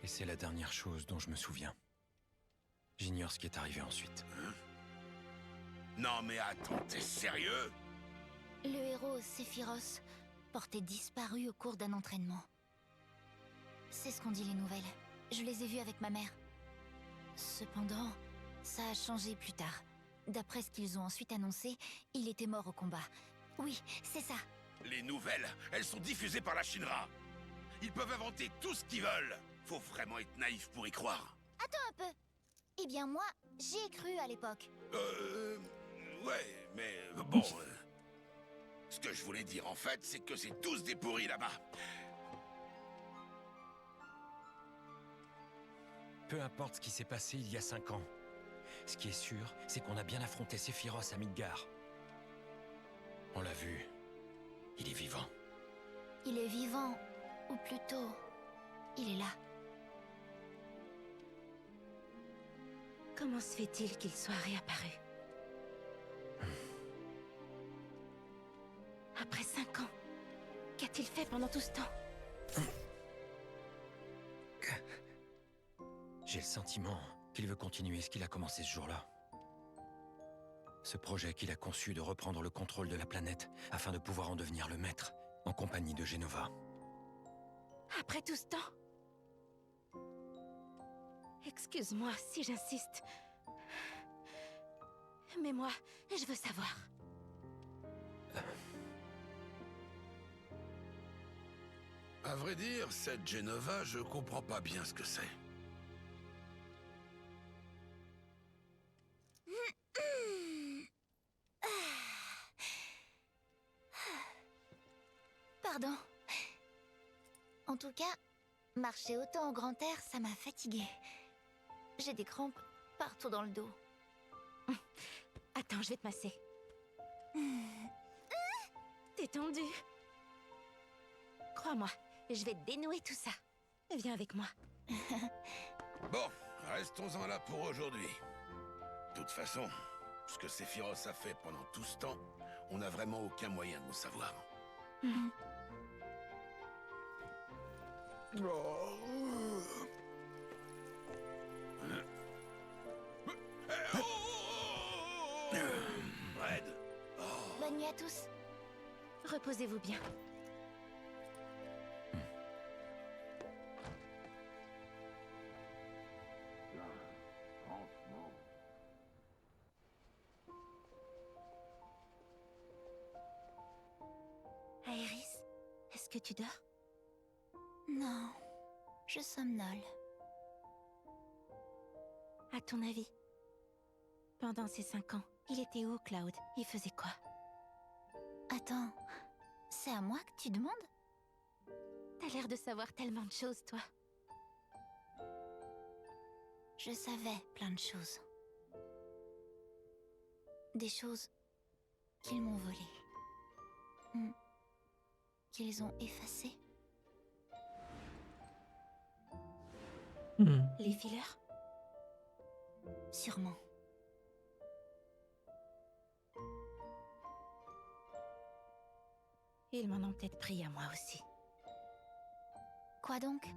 Et c'est la dernière chose dont je me souviens. J'ignore ce qui est arrivé ensuite. Non mais attends, t'es sérieux? Le héros Sephiroth portait disparu au cours d'un entraînement. C'est ce qu'ont dit les nouvelles. Je les ai vues avec ma mère. Cependant, ça a changé plus tard. D'après ce qu'ils ont ensuite annoncé, il était mort au combat. Oui, c'est ça. Les nouvelles, elles sont diffusées par la Shinra. Ils peuvent inventer tout ce qu'ils veulent. Faut vraiment être naïf pour y croire. Un peu. Eh bien moi, j'y ai cru à l'époque. Ouais, mais bon... ce que je voulais dire en fait, c'est que c'est tous des pourris là-bas. Peu importe ce qui s'est passé il y a 5 ans. Ce qui est sûr, c'est qu'on a bien affronté Sephiroth à Midgar. On l'a vu. Il est vivant. Il est vivant, ou plutôt, il est là. Comment se fait-il qu'il soit réapparu? Après 5 ans, qu'a-t-il fait pendant tout ce temps? J'ai le sentiment qu'il veut continuer ce qu'il a commencé ce jour-là. Ce projet qu'il a conçu de reprendre le contrôle de la planète afin de pouvoir en devenir le maître, en compagnie de Genova. Après tout ce temps? Excuse-moi si j'insiste. Mais moi, je veux savoir. À vrai dire, cette Genova, je comprends pas bien ce que c'est. Pardon. En tout cas, marcher autant en grand air, ça m'a fatiguée. J'ai des crampes partout dans le dos. Attends, je vais te masser. T'es tendu. Crois-moi, je vais dénouer tout ça. Viens avec moi. Bon, restons-en là pour aujourd'hui. De toute façon, ce que Sephiroth a fait pendant tout ce temps, on n'a vraiment aucun moyen de le savoir. Red. Bonne nuit à tous. Reposez-vous bien. Aéris, est-ce que tu dors? Non, je somnole. À ton avis, pendant ces 5 ans, il était où, Cloud? Il faisait quoi? Attends, c'est à moi que tu demandes? T'as l'air de savoir tellement de choses, toi. Je savais plein de choses. Des choses qu'ils m'ont volées. Qu'ils ont effacées. Les fileurs? Sûrement. Ils m'en ont peut-être pris à moi aussi. Quoi donc?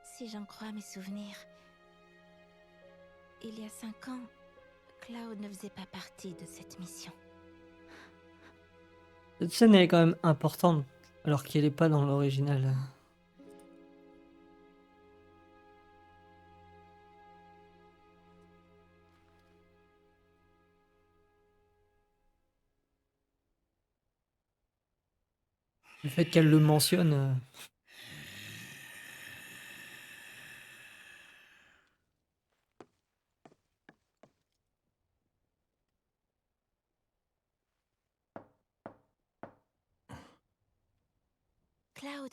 Si j'en crois à mes souvenirs, il y a 5 ans, Cloud ne faisait pas partie de cette mission. Cette scène elle est quand même importante, alors qu'elle n'est pas dans l'original. Le fait qu'elle le mentionne. Cloud,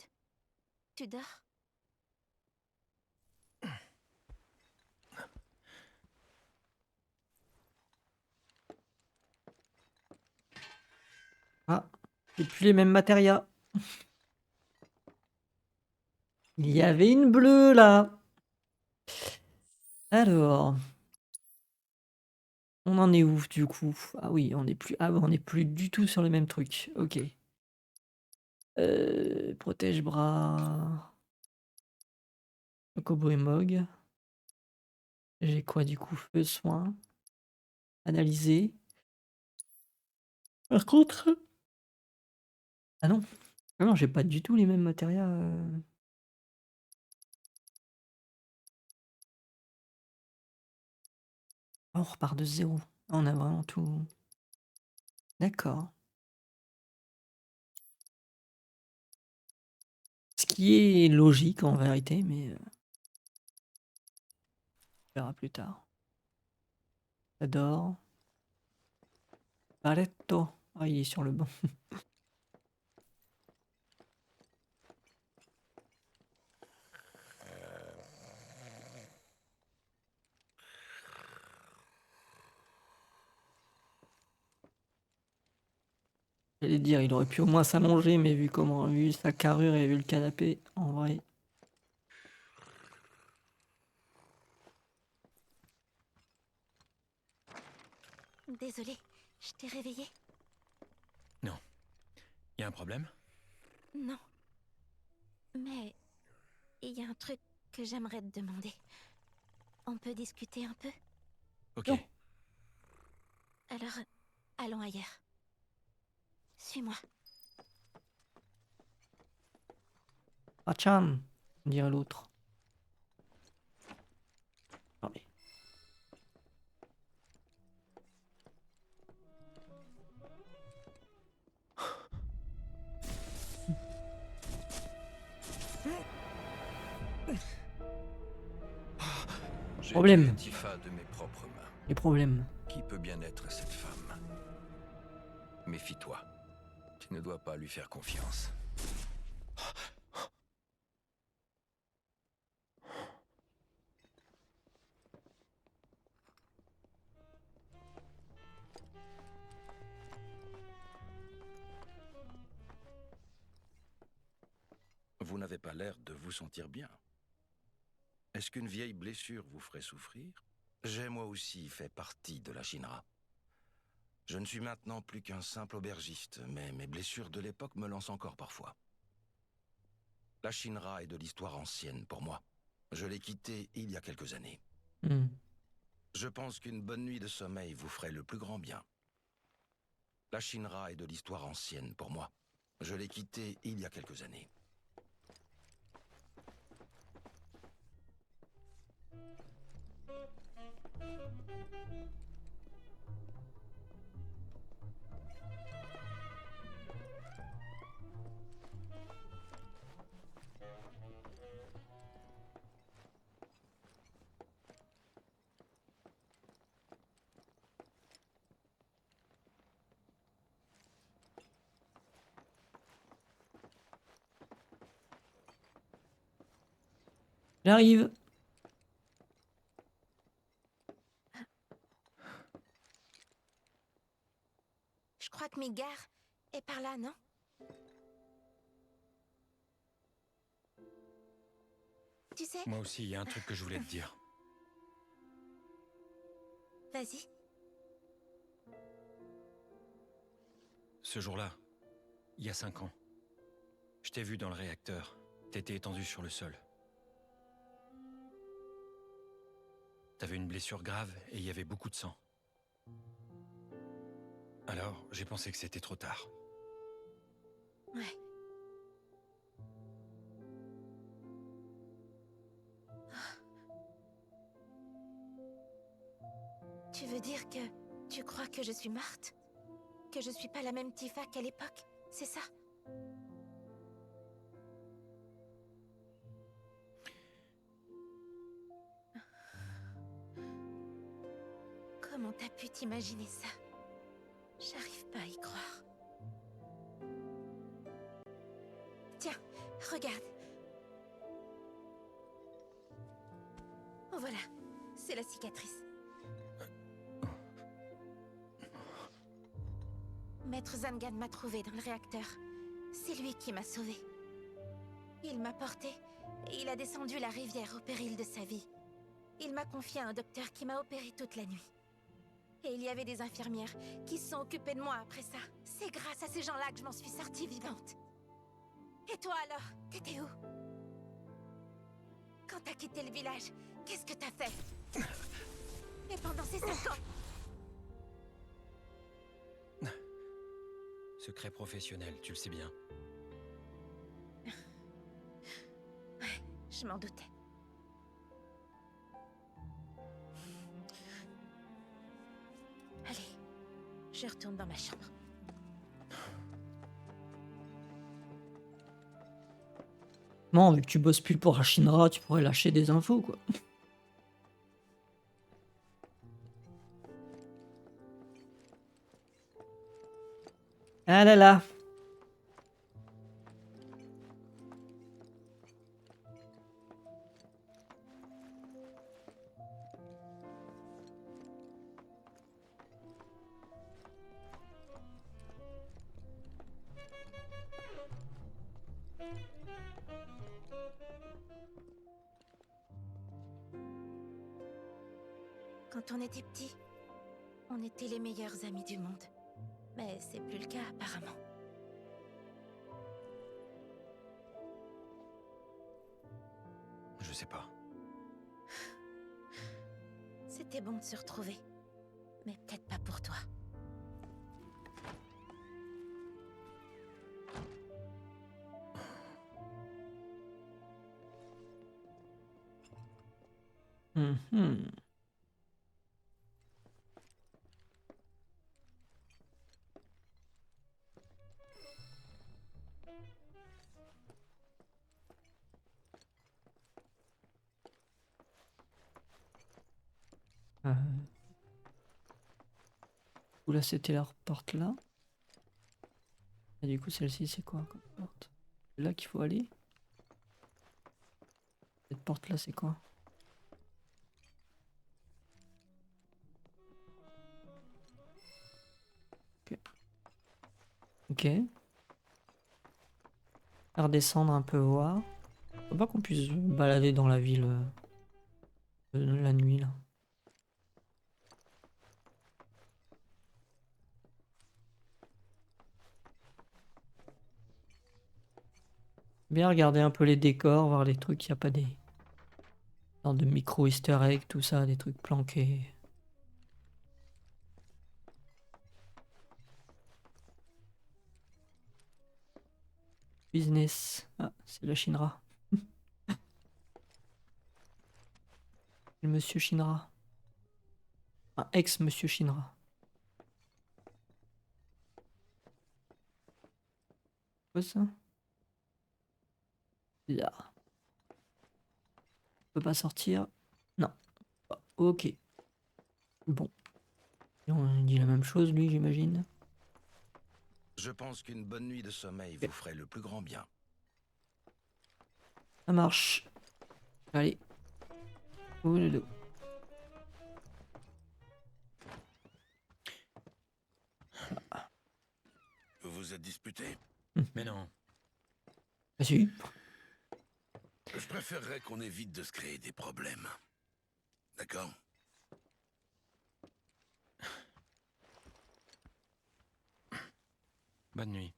tu dors? Ah, c'est plus les mêmes matérias. Il y avait une bleue là. Alors, on en est où du coup? Ah oui, on n'est plus. Ah, on n'est plus du tout sur le même truc. Ok. Protège bras. Kobo et Mog. J'ai quoi du coup? Feu, soin. Analyser. Par contre. Ah non. Ah non, j'ai pas du tout les mêmes matériaux. Ah, on repart de zéro. Ah, on a vraiment tout. D'accord. Ce qui est logique en vérité, mais on verra plus tard. J'adore. Paletto. Ah, il est sur le banc. J'allais dire, il aurait pu au moins s'allonger, mais vu sa carrure et vu le canapé, en vrai. Désolée, je t'ai réveillé? Non. Y a un problème? Non. Mais il y a un truc que j'aimerais te demander. On peut discuter un peu? Ok. Non. Alors, allons ailleurs. Suis-moi. Hachan, dirait l'autre. Non mais. J'ai Problème. tué Tifa de mes propres mains. Les problèmes. Qui peut bien être cette femme? Méfie-toi. Tu ne dois pas lui faire confiance. Vous n'avez pas l'air de vous sentir bien. Est-ce qu'une vieille blessure vous ferait souffrir? J'ai moi aussi fait partie de la Shinra. Je ne suis maintenant plus qu'un simple aubergiste, mais mes blessures de l'époque me lancent encore parfois. La Shinra est de l'histoire ancienne pour moi. Je l'ai quittée il y a quelques années. Je pense qu'une bonne nuit de sommeil vous ferait le plus grand bien. La Shinra est de l'histoire ancienne pour moi. Je l'ai quittée il y a quelques années. J'arrive. Je crois que Midgar est par là, non? Tu sais, Moi aussi, y a un truc que je voulais te dire. vas-y. Ce jour-là, il y a 5 ans, je t'ai vu dans le réacteur. T'étais étendu sur le sol. T'avais une blessure grave et il y avait beaucoup de sang. Alors, j'ai pensé que c'était trop tard. Ouais. Tu veux dire que tu crois que je suis morte? Que je suis pas la même Tifa qu'à l'époque? C'est ça? Comment t'as pu t'imaginer ça? J'arrive pas à y croire. Tiens, regarde. Oh, voilà, c'est la cicatrice. Maître Zangan m'a trouvé dans le réacteur. C'est lui qui m'a sauvée. Il m'a portée et il a descendu la rivière au péril de sa vie. Il m'a confié à un docteur qui m'a opéré toute la nuit. Et il y avait des infirmières qui se sont occupées de moi après ça. C'est grâce à ces gens-là que je m'en suis sortie vivante. Et toi alors? T'étais où? Quand t'as quitté le village, qu'est-ce que t'as fait? Et pendant ces 5 ans? Secret professionnel, tu le sais bien. Je m'en doutais. Allez, je retourne dans ma chambre. Non, vu que tu bosses plus pour Ashinra, tu pourrais lâcher des infos, quoi. Ah là là. Quand on était petits, on était les meilleurs amis du monde. Mais c'est plus le cas apparemment. Je sais pas. C'était bon de se retrouver. Mais peut-être pas pour toi. Mhm. Euh, Ou là, c'était leur porte là. Et du coup, celle-ci, c'est quoi comme porte? C'est là qu'il faut aller? Cette porte là, c'est quoi? Ok. Ok. Redescendre un peu voir. Faut pas qu'on puisse se balader dans la ville la nuit là. Bien regarder un peu les décors, voir les trucs, il n'y a pas des sortes de micro easter egg, tout ça, des trucs planqués. Business. Ah, c'est la Shinra. Le monsieur Shinra. Un ex-monsieur Shinra. Quoi ça? Bizarre. On peut pas sortir? Non. Ah, ok. Bon. On dit la même chose, lui, j'imagine. Je pense qu'une bonne nuit de sommeil vous ferait le plus grand bien. Ça marche. Allez. Ouvre le dos. Vous vous êtes disputé? Mais non. Ah si. Je préférerais qu'on évite de se créer des problèmes. D'accord? Bonne nuit.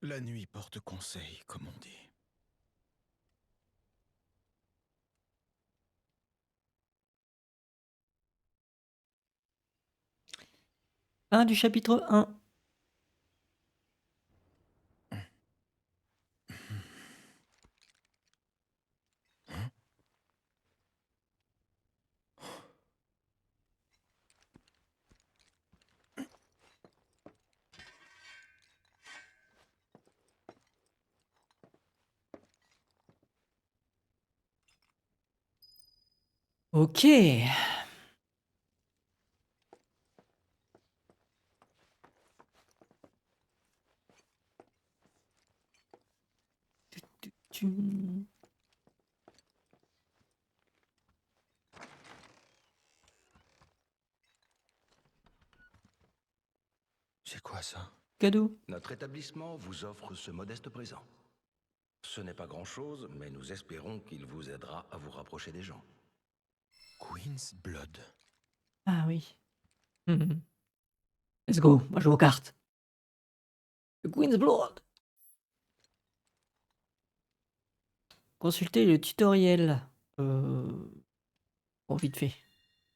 La nuit porte conseil, comme on dit. Fin du chapitre 1. Ok. Tu- C'est quoi ça? Cadeau. Notre établissement vous offre ce modeste présent. Ce n'est pas grand-chose, mais nous espérons qu'il vous aidera à vous rapprocher des gens. Queen's Blood. Ah oui. Mhm. Let's go. Moi, je joue aux cartes. The Queen's Blood. Consultez le tutoriel. Bon, vite fait.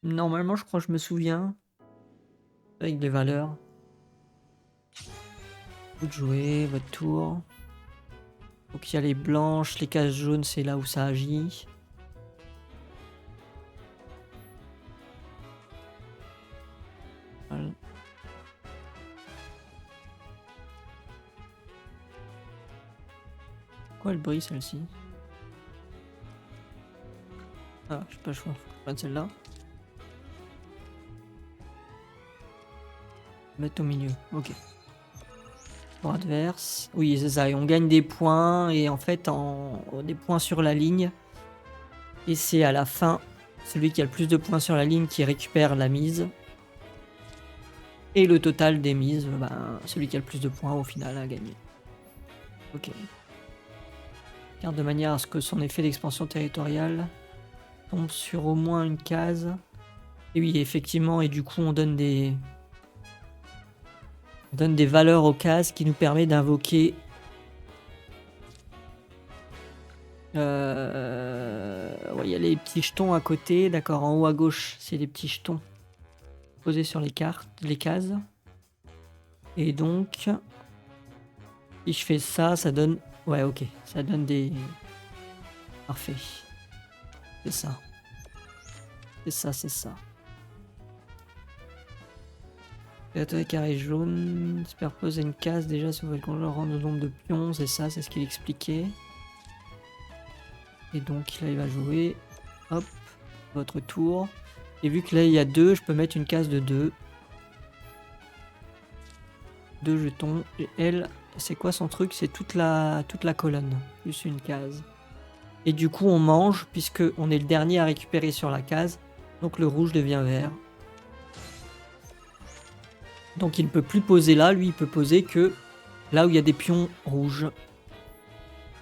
Normalement, je crois que je me souviens. Avec les valeurs. Vous de jouer, votre tour. Donc il y a les blanches, les cases jaunes, c'est là où ça agit. Voilà. Quoi le bruit celle-ci? Ah, je sais pas, je crois. Je prends celle-là. Mettre au milieu, ok. Tour adverse. Oui, c'est ça. Et on gagne des points. Et en fait, des points sur la ligne. Et c'est à la fin, celui qui a le plus de points sur la ligne qui récupère la mise. Et le total des mises, celui qui a le plus de points au final a gagné. Ok. Car de manière à ce que son effet d'expansion territoriale tombe sur au moins une case. Et oui, effectivement, et du coup on donne des valeurs aux cases qui nous permet d'invoquer ouais, il y a les petits jetons à côté, d'accord, en haut à gauche, c'est les petits jetons posés sur les cartes, les cases. Et donc si je fais ça, ça donne, ouais, ok, ça donne des, parfait. C'est ça. C'est ça, c'est ça. Créateur carré jaune, superposer une case déjà sur votre contrôleur rend le nombre de pions, c'est ça, c'est ce qu'il expliquait. Et donc là il va jouer, hop, votre tour. Et vu que là il y a 2, je peux mettre une case de 2. 2 jetons. Et elle, c'est quoi son truc? C'est toute la colonne, plus une case. Et du coup on mange, puisque on est le dernier à récupérer sur la case. Donc le rouge devient vert. Donc il ne peut plus poser là, lui il peut poser que là où il y a des pions rouges.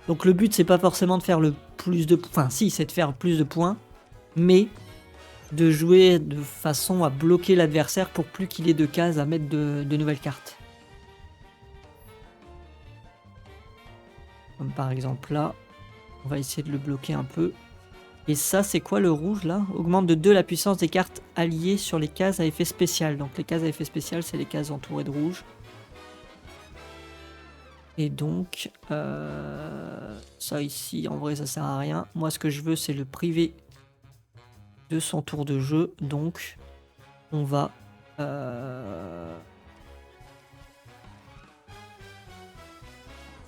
Donc le but c'est pas forcément de faire le plus de... Enfin si, c'est de faire plus de points, mais de jouer de façon à bloquer l'adversaire pour plus qu'il ait de cases à mettre de nouvelles cartes. Comme par exemple là, on va essayer de le bloquer un peu. Et ça, c'est quoi le rouge là? Augmente de 2 la puissance des cartes alliées sur les cases à effet spécial. Donc les cases à effet spécial, c'est les cases entourées de rouge. Et donc, ça ici, en vrai, ça sert à rien. Moi, ce que je veux, c'est le priver de son tour de jeu. Donc, on va...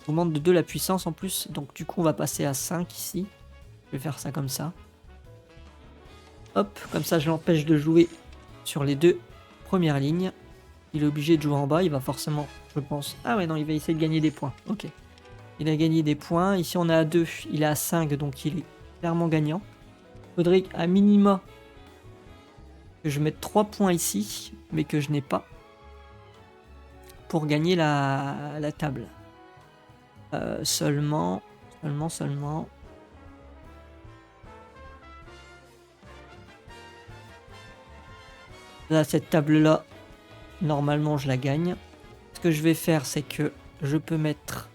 augmente de 2 la puissance en plus. Donc, du coup, on va passer à 5 ici. Je vais faire ça comme ça. Hop, comme ça je l'empêche de jouer sur les 2 premières lignes. Il est obligé de jouer en bas, il va forcément, je pense... Ah ouais non, il va essayer de gagner des points, ok. Il a gagné des points, ici on est à 2, il est à 5, donc il est clairement gagnant. Faudrait à minima que je mette 3 points ici, mais que je n'ai pas, pour gagner la table. Seulement... Là, cette table-là, normalement, je la gagne. Ce que je vais faire, c'est que je peux mettre...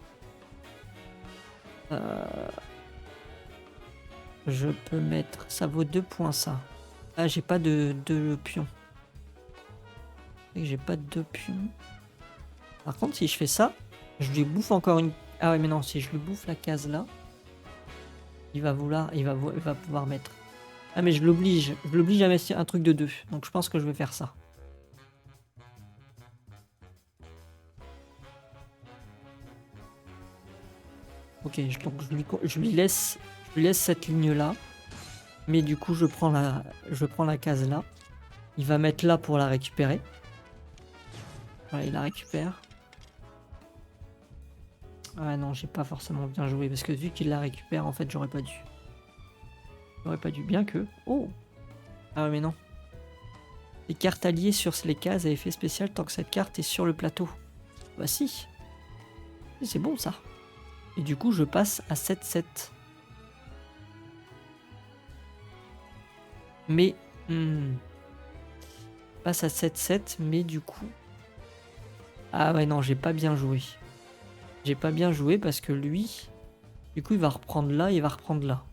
Ça vaut 2 points, ça. Ah, j'ai pas de pions. J'ai pas de 2 pions. Par contre, si je fais ça, je lui bouffe encore une... Ah ouais, mais non, si je lui bouffe la case là, il va pouvoir mettre... Ah mais je l'oblige à mettre un truc de 2. Donc je pense que je vais faire ça. Ok, donc je lui laisse cette ligne là. Mais du coup je prends la case là. Il va mettre là pour la récupérer. Voilà, il la récupère. Ah non, j'ai pas forcément bien joué. Parce que vu qu'il la récupère, en fait j'aurais pas dû. J'aurais pas dû, bien que... Oh! Ah mais non. Les cartes alliées sur les cases à effet spécial tant que cette carte est sur le plateau. Bah si. C'est bon ça. Et du coup je passe à 7-7. Mais... passe à 7-7, mais du coup... Ah ouais non, j'ai pas bien joué. J'ai pas bien joué parce que lui, du coup, il va reprendre là, il va reprendre là.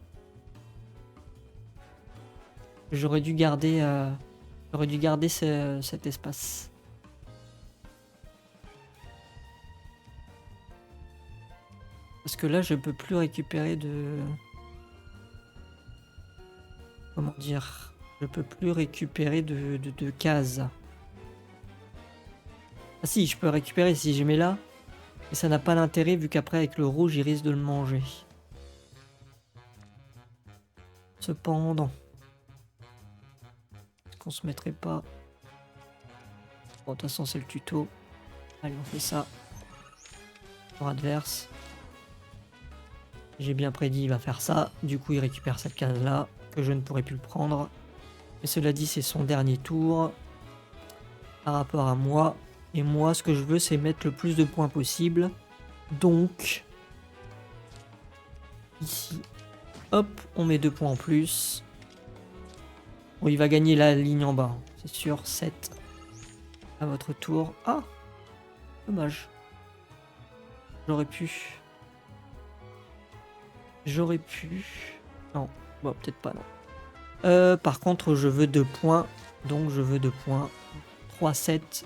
J'aurais dû garder cet espace. Parce que là, je peux plus récupérer de... Comment dire? Je peux plus récupérer de cases. Ah si, je peux récupérer si je mets là. Mais ça n'a pas d'intérêt vu qu'après, avec le rouge, il risque de le manger. Cependant... Est-ce qu'on se mettrait pas... Bon, de toute façon, c'est le tuto. Allez, on fait ça. Pour adverse. J'ai bien prédit, il va faire ça. Du coup, il récupère cette case-là, que je ne pourrai plus le prendre. Mais cela dit, c'est son dernier tour. Par rapport à moi. Et moi, ce que je veux, c'est mettre le plus de points possible. Donc... Ici. Hop, on met 2 points en plus. Bon, il va gagner la ligne en bas. C'est sûr, 7. À votre tour. Ah! Dommage. J'aurais pu... Non, bon, peut-être pas, non. Par contre, je veux 2 points. Donc, je veux 2 points. 3, 7.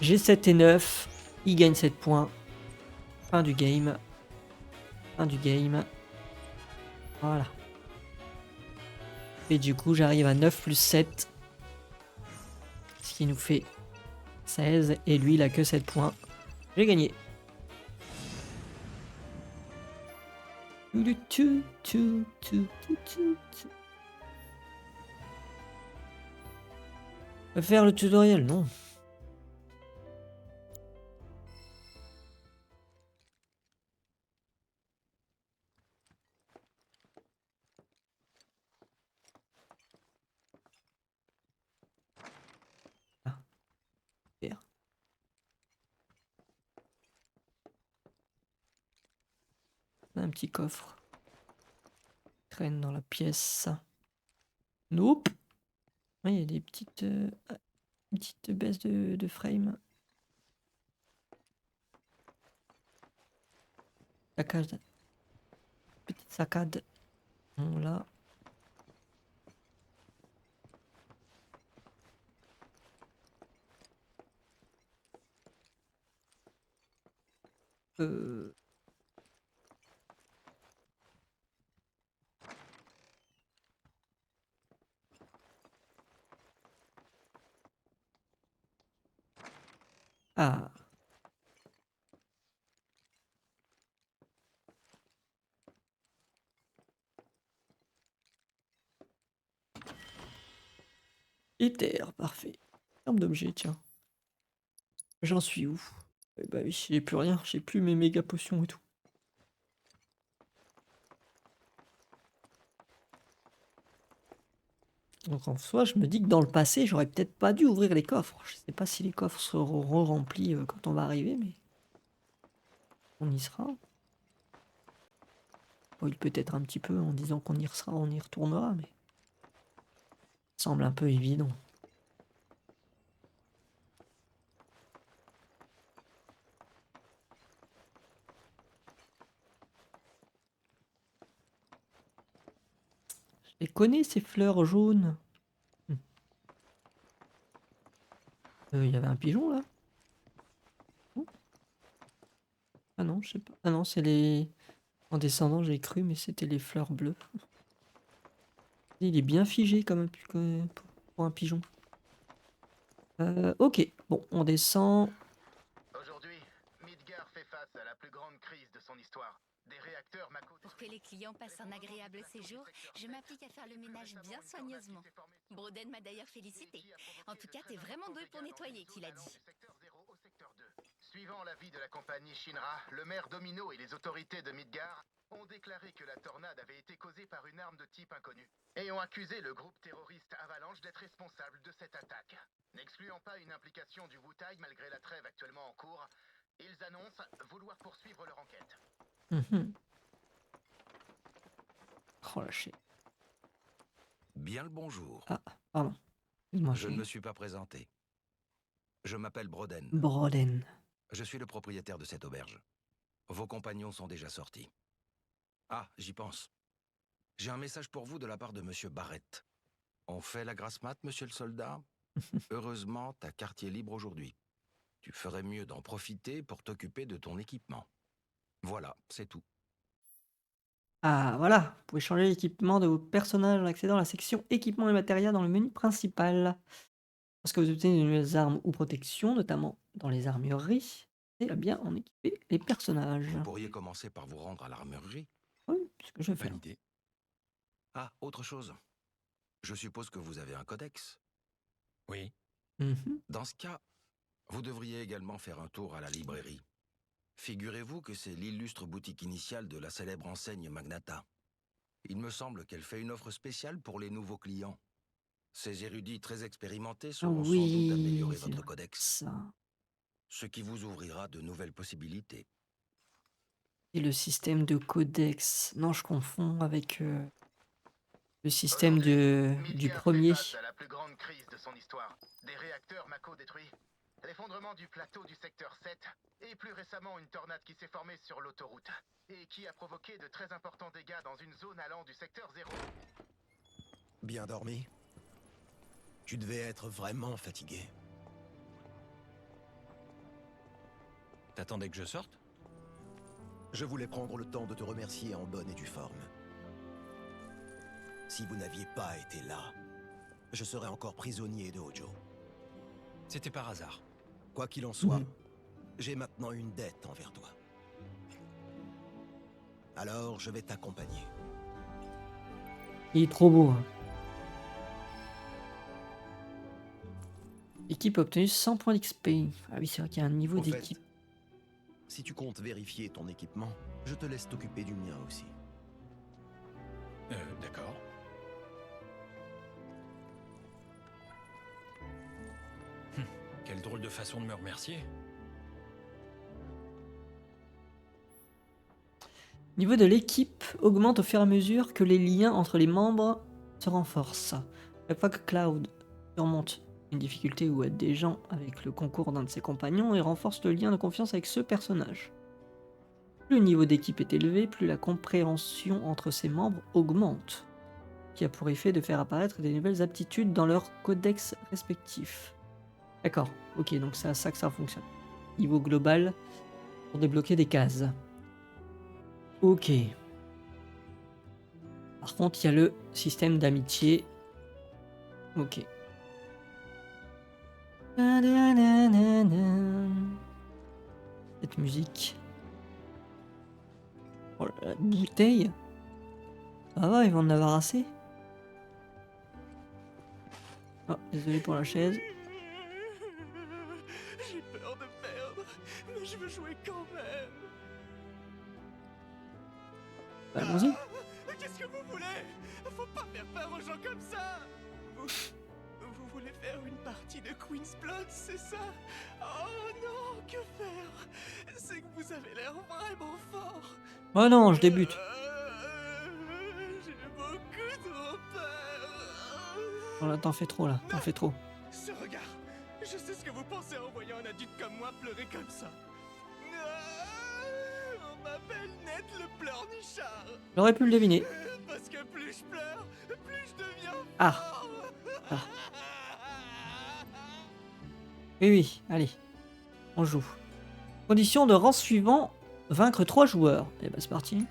J'ai 7 et 9. Il gagne 7 points. Fin du game. Fin du game. Voilà. Et du coup, j'arrive à 9 plus 7. Ce qui nous fait 16. Et lui, il a que 7 points. J'ai gagné. Faire le tutoriel, non. Ah. Super. Un petit coffre. Traîne dans la pièce. Nope. Il y a des petites, une petite baisse de frame. Saccade. Petite saccade. Bon, là. Ah. Ether, parfait. Terme d'objet, tiens. J'en suis où? Eh bah oui, j'ai plus rien, j'ai plus mes méga potions et tout. Donc en soi, je me dis que dans le passé, j'aurais peut-être pas dû ouvrir les coffres. Je sais pas si les coffres seront remplis quand on va arriver, mais on y sera. Bon, il peut être un petit peu en disant qu'on y sera, on y retournera, mais ça semble un peu évident. Je les connais ces fleurs jaunes. Il y avait un pigeon là? Oh. Ah non, je sais pas. Ah non, c'est les... En descendant, j'ai cru, mais c'était les fleurs bleues. Il est bien figé comme pour un pigeon. Ok, bon, on descend. Aujourd'hui, Midgar fait face à la plus grande crise de son histoire. Des réacteurs Mako... Pour que les clients passent un agréable séjour, je m'applique à faire le ménage bien soigneusement. Broden m'a d'ailleurs félicité. En tout cas, t'es vraiment doué pour nettoyer, qu'il a dit. Suivant l'avis de la compagnie Shinra, le maire Domino et les autorités de Midgar ont déclaré que la tornade avait été causée par une arme de type inconnu et ont accusé le groupe terroriste Avalanche d'être responsable de cette attaque. N'excluant pas une implication du Wutai malgré la trêve actuellement en cours, ils annoncent vouloir poursuivre leur enquête. Oh la chier. Bien le bonjour. Ah, pardon. Excuse-moi, Je ne me suis pas présenté. Je m'appelle Broden. Broden. Je suis le propriétaire de cette auberge. Vos compagnons sont déjà sortis. Ah, j'y pense. J'ai un message pour vous de la part de Monsieur Barrett. On fait la grasse mat, monsieur le soldat? Heureusement, t'as quartier libre aujourd'hui. Tu ferais mieux d'en profiter pour t'occuper de ton équipement. Voilà, c'est tout. Ah, voilà, vous pouvez changer l'équipement de vos personnages en accédant à la section équipement et matériel dans le menu principal. Lorsque vous obtenez de nouvelles armes ou protections, notamment dans les armureries, et à bien en équiper les personnages. Vous pourriez commencer par vous rendre à l'armurerie. Oui, c'est ce que je vais faire. Bonne idée. Ah, autre chose. Je suppose que vous avez un codex. Oui. Mhm. Dans ce cas, vous devriez également faire un tour à la librairie. Figurez-vous que c'est l'illustre boutique initiale de la célèbre enseigne Magnata. Il me semble qu'elle fait une offre spéciale pour les nouveaux clients. Ces érudits très expérimentés Ah sauront sans doute oui, améliorer c'est votre vrai. codex, Ça. ce qui vous ouvrira de nouvelles possibilités. Et le système de codex. Non, je confonds avec le système du Midgard premier. fait face à la plus grande crise de son histoire. Des réacteurs Mako détruits, l'effondrement du plateau du secteur 7, et plus récemment une tornade qui s'est formée sur l'autoroute, et qui a provoqué de très importants dégâts dans une zone allant du secteur 0. Bien dormi? Tu devais être vraiment fatigué. T'attendais que je sorte? Je voulais prendre le temps de te remercier en bonne et due forme. Si vous n'aviez pas été là, je serais encore prisonnier de Hojo. C'était par hasard. Quoi qu'il en soit, Mhm. j'ai maintenant une dette envers toi. Alors, je vais t'accompagner. Il est trop beau. Hein. Équipe obtenue 100 points d'XP. Ah oui, c'est vrai qu'il y a un niveau Au fait, d'équipe. si tu comptes vérifier ton équipement, je te laisse t'occuper du mien aussi. D'accord. Quelle drôle de façon de me remercier. Niveau de l'équipe augmente au fur et à mesure que les liens entre les membres se renforcent. Chaque fois que Cloud surmonte une difficulté ou aide des gens avec le concours d'un de ses compagnons, il renforce le lien de confiance avec ce personnage. Plus le niveau d'équipe est élevé, plus la compréhension entre ses membres augmente, qui a pour effet de faire apparaître des nouvelles aptitudes dans leurs codex respectifs. D'accord, ok, donc c'est à ça que ça fonctionne. Niveau global, pour débloquer des cases. Ok. Par contre, il y a le système d'amitié. Ok. Cette musique. Oh, la bouteille. Ça va, ils vont en avoir assez. Oh, désolé pour la chaise. J'ai peur de perdre, mais je veux jouer quand même. Bah, allons-y. Qu'est-ce que vous voulez? Faut pas faire peur aux gens comme ça. Vous voulez faire une partie de Queen's Blood, c'est ça? Oh non, que faire? C'est que vous avez l'air vraiment fort. Oh non, je débute. J'ai beaucoup trop peur. Oh là, t'en fais trop là, t'en fais trop. Ce regard, je sais ce que vous pensez en voyant un adulte comme moi pleurer comme ça. On m'appelle Ned le pleurnichard. J'aurais pu le deviner. Parce que plus je pleure, plus je deviens Ah. fort. Ah. Oui, oui, allez. On joue. Condition de rang suivant, vaincre 3 joueurs. Et bah c'est parti.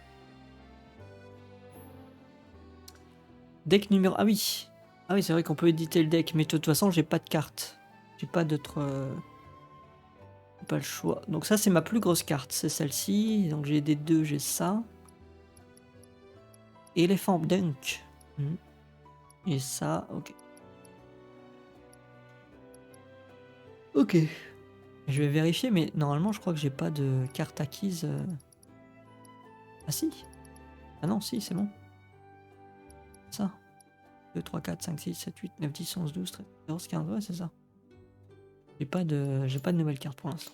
Deck numéro... Ah oui. Ah oui, c'est vrai qu'on peut éditer le deck, mais de toute façon, j'ai pas de carte. J'ai pas d'autre... Pas le choix. Donc ça, c'est ma plus grosse carte, c'est celle-ci. Donc j'ai des 2, j'ai ça. Elephant Dunk. Et ça, ok. Ok. Je vais vérifier, mais normalement, je crois que j'ai pas de carte acquise. Ah si. Ah non, si, c'est bon. Ça. 2, 3, 4, 5, 6, 7, 8, 9, 10, 11, 12, 13, 14, 15, ouais, c'est ça. J'ai pas de nouvelle carte pour l'instant.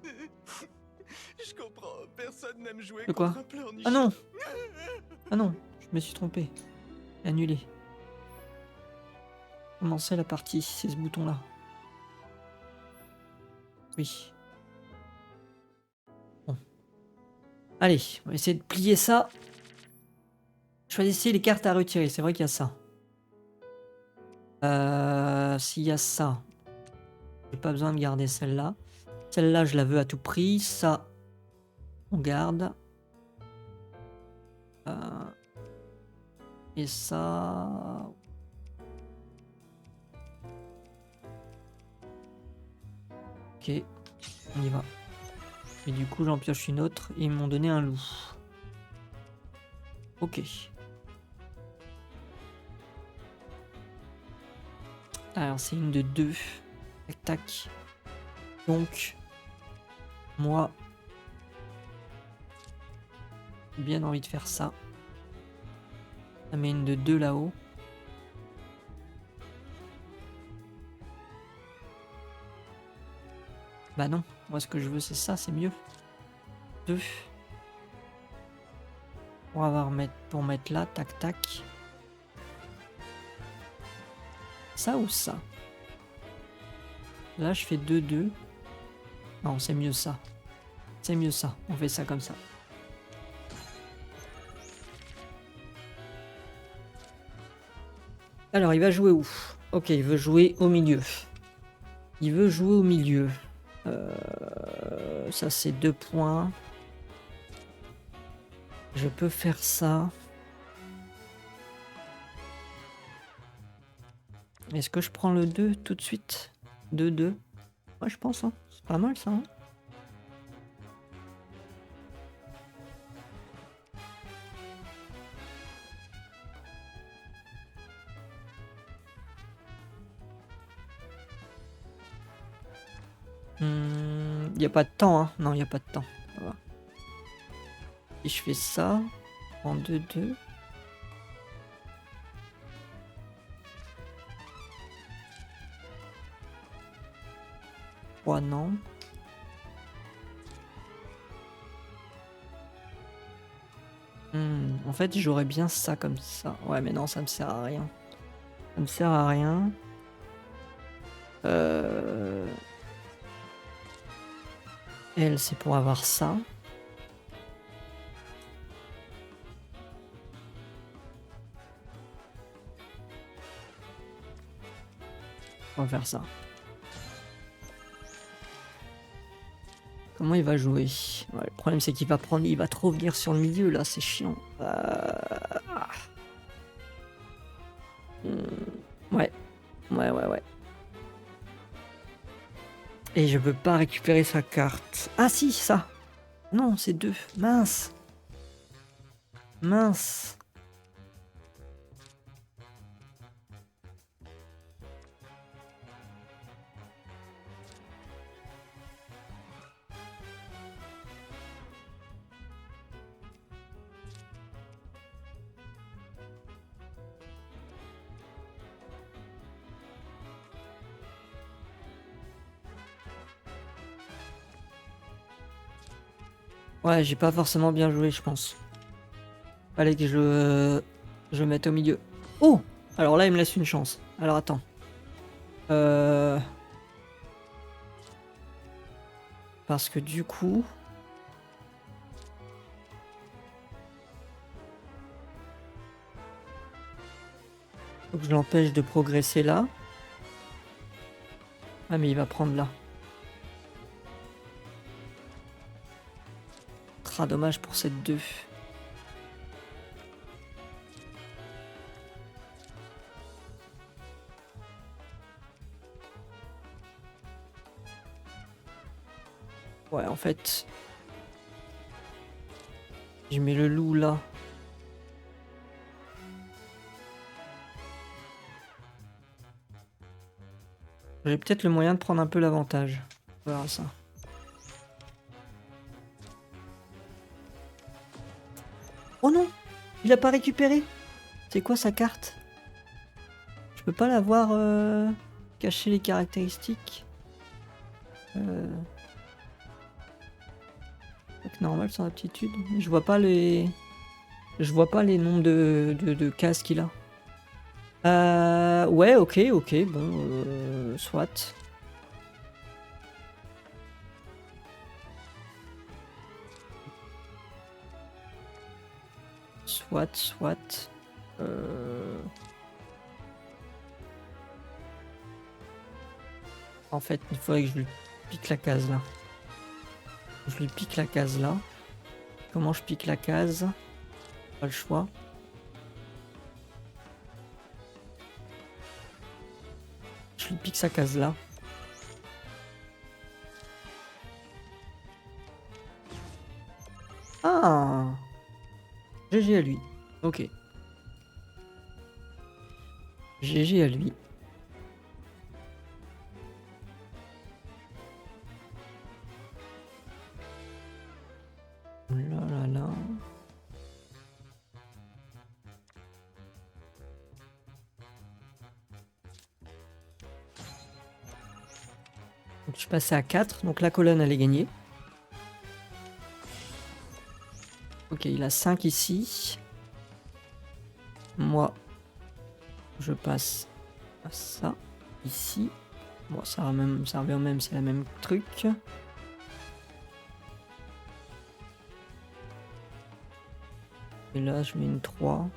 Je comprends, personne n'aime jouer De quoi? contre un pleurnichard. Ah non. Ah non, je me suis trompé. Annulé. Commencer la partie, c'est ce bouton-là. Oui. Allez, on va essayer de plier ça. Choisissez les cartes à retirer, c'est vrai qu'il y a ça. S'il y a ça, j'ai pas besoin de garder celle-là. Celle-là, je la veux à tout prix. Ça, on garde. Et ça... Ok, on y va. Et du coup, j'en pioche une autre. Et ils m'ont donné un loup. Ok. Alors, c'est une de 2. Tac, tac. Donc, moi, j'ai bien envie de faire ça. Ça met une de 2 là-haut. Bah non, moi ce que je veux c'est ça, c'est mieux. 2. On va pour mettre là, tac tac. Ça ou ça? Là je fais 2, 2. Non, c'est mieux ça. C'est mieux ça, on fait ça comme ça. Alors, il va jouer où? Ok, il veut jouer au milieu. Il veut jouer au milieu. Ça, c'est 2 points. Je peux faire ça. Est-ce que je prends le 2 tout de suite? 2, 2. Ouais, je pense. Hein. C'est pas mal, ça. Hein. Il n'y a pas de temps, hein. Non, il n'y a pas de temps. Ça va. Et je fais ça en 2, 2. Non. En fait, j'aurais bien ça comme ça. Ouais, mais non, ça me sert à rien. Ça me sert à rien. Elle, c'est pour avoir ça. On va faire ça. Comment il va jouer? Ouais, le problème c'est qu'il va prendre, il va trop venir sur le milieu là, c'est chiant. Ouais. Et je peux pas récupérer sa carte. Ah si, ça. Non, c'est 2. Mince. Mince. Ouais, j'ai pas forcément bien joué, je pense. Fallait que je mette au milieu. Oh! Alors là, il me laisse une chance. Alors attends. Parce que du coup... Faut que je l'empêche de progresser là. Ah mais il va prendre là. Ah, dommage pour cette 2. Ouais, en fait... Je mets le loup là. J'ai peut-être le moyen de prendre un peu l'avantage. On verra ça. Oh non! Il a pas récupéré! C'est quoi sa carte? Je peux pas l'avoir caché les caractéristiques. Normal sans aptitude. Je vois pas les nombres de cases qu'il a. Ouais, ok, bon, soit. soit. En fait, il faudrait que je lui pique la case là. Je lui pique la case là. Comment je pique la case? Pas le choix. Je lui pique sa case là. Ah! GG à lui. Ok. GG à lui. Là là là. Donc je passais à 4, donc la colonne elle est gagnée. Ok, il a 5 ici. Moi, je passe à ça, ici. Bon, ça revient au même, c'est la même truc. Et là, je mets une 3.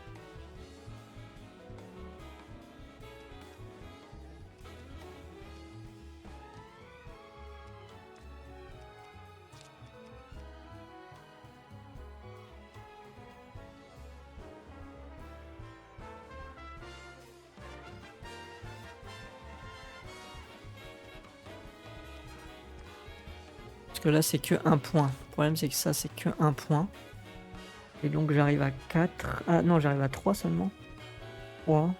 Parce que là, c'est que 1 point. Le problème, c'est que ça, c'est que 1 point. Et donc, j'arrive à 4. Ah non, j'arrive à 3 seulement. 3.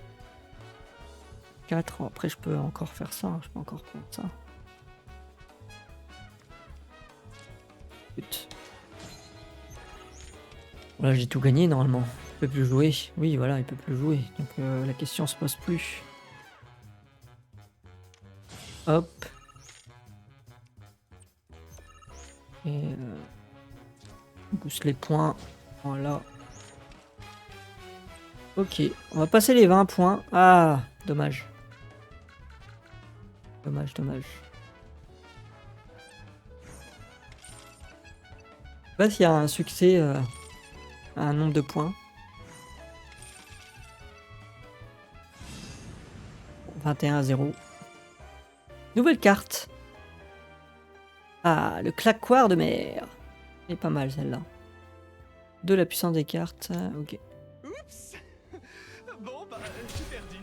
4. Après, je peux encore faire ça. Je peux encore prendre ça. Put. Voilà, j'ai tout gagné normalement. Il peut plus jouer. Oui, voilà, il peut plus jouer. Donc, la question se pose plus. Hop. Et on pousse les points. Voilà. Ok, on va passer les 20 points. Ah, dommage. Dommage. Je sais pas s'il y a un succès à un nombre de points. 21-0. Nouvelle carte. Ah, le claquoir de mer. Elle est pas mal celle-là. De la puissance des cartes. Ok. Oups. Bon, bah, j'ai perdu.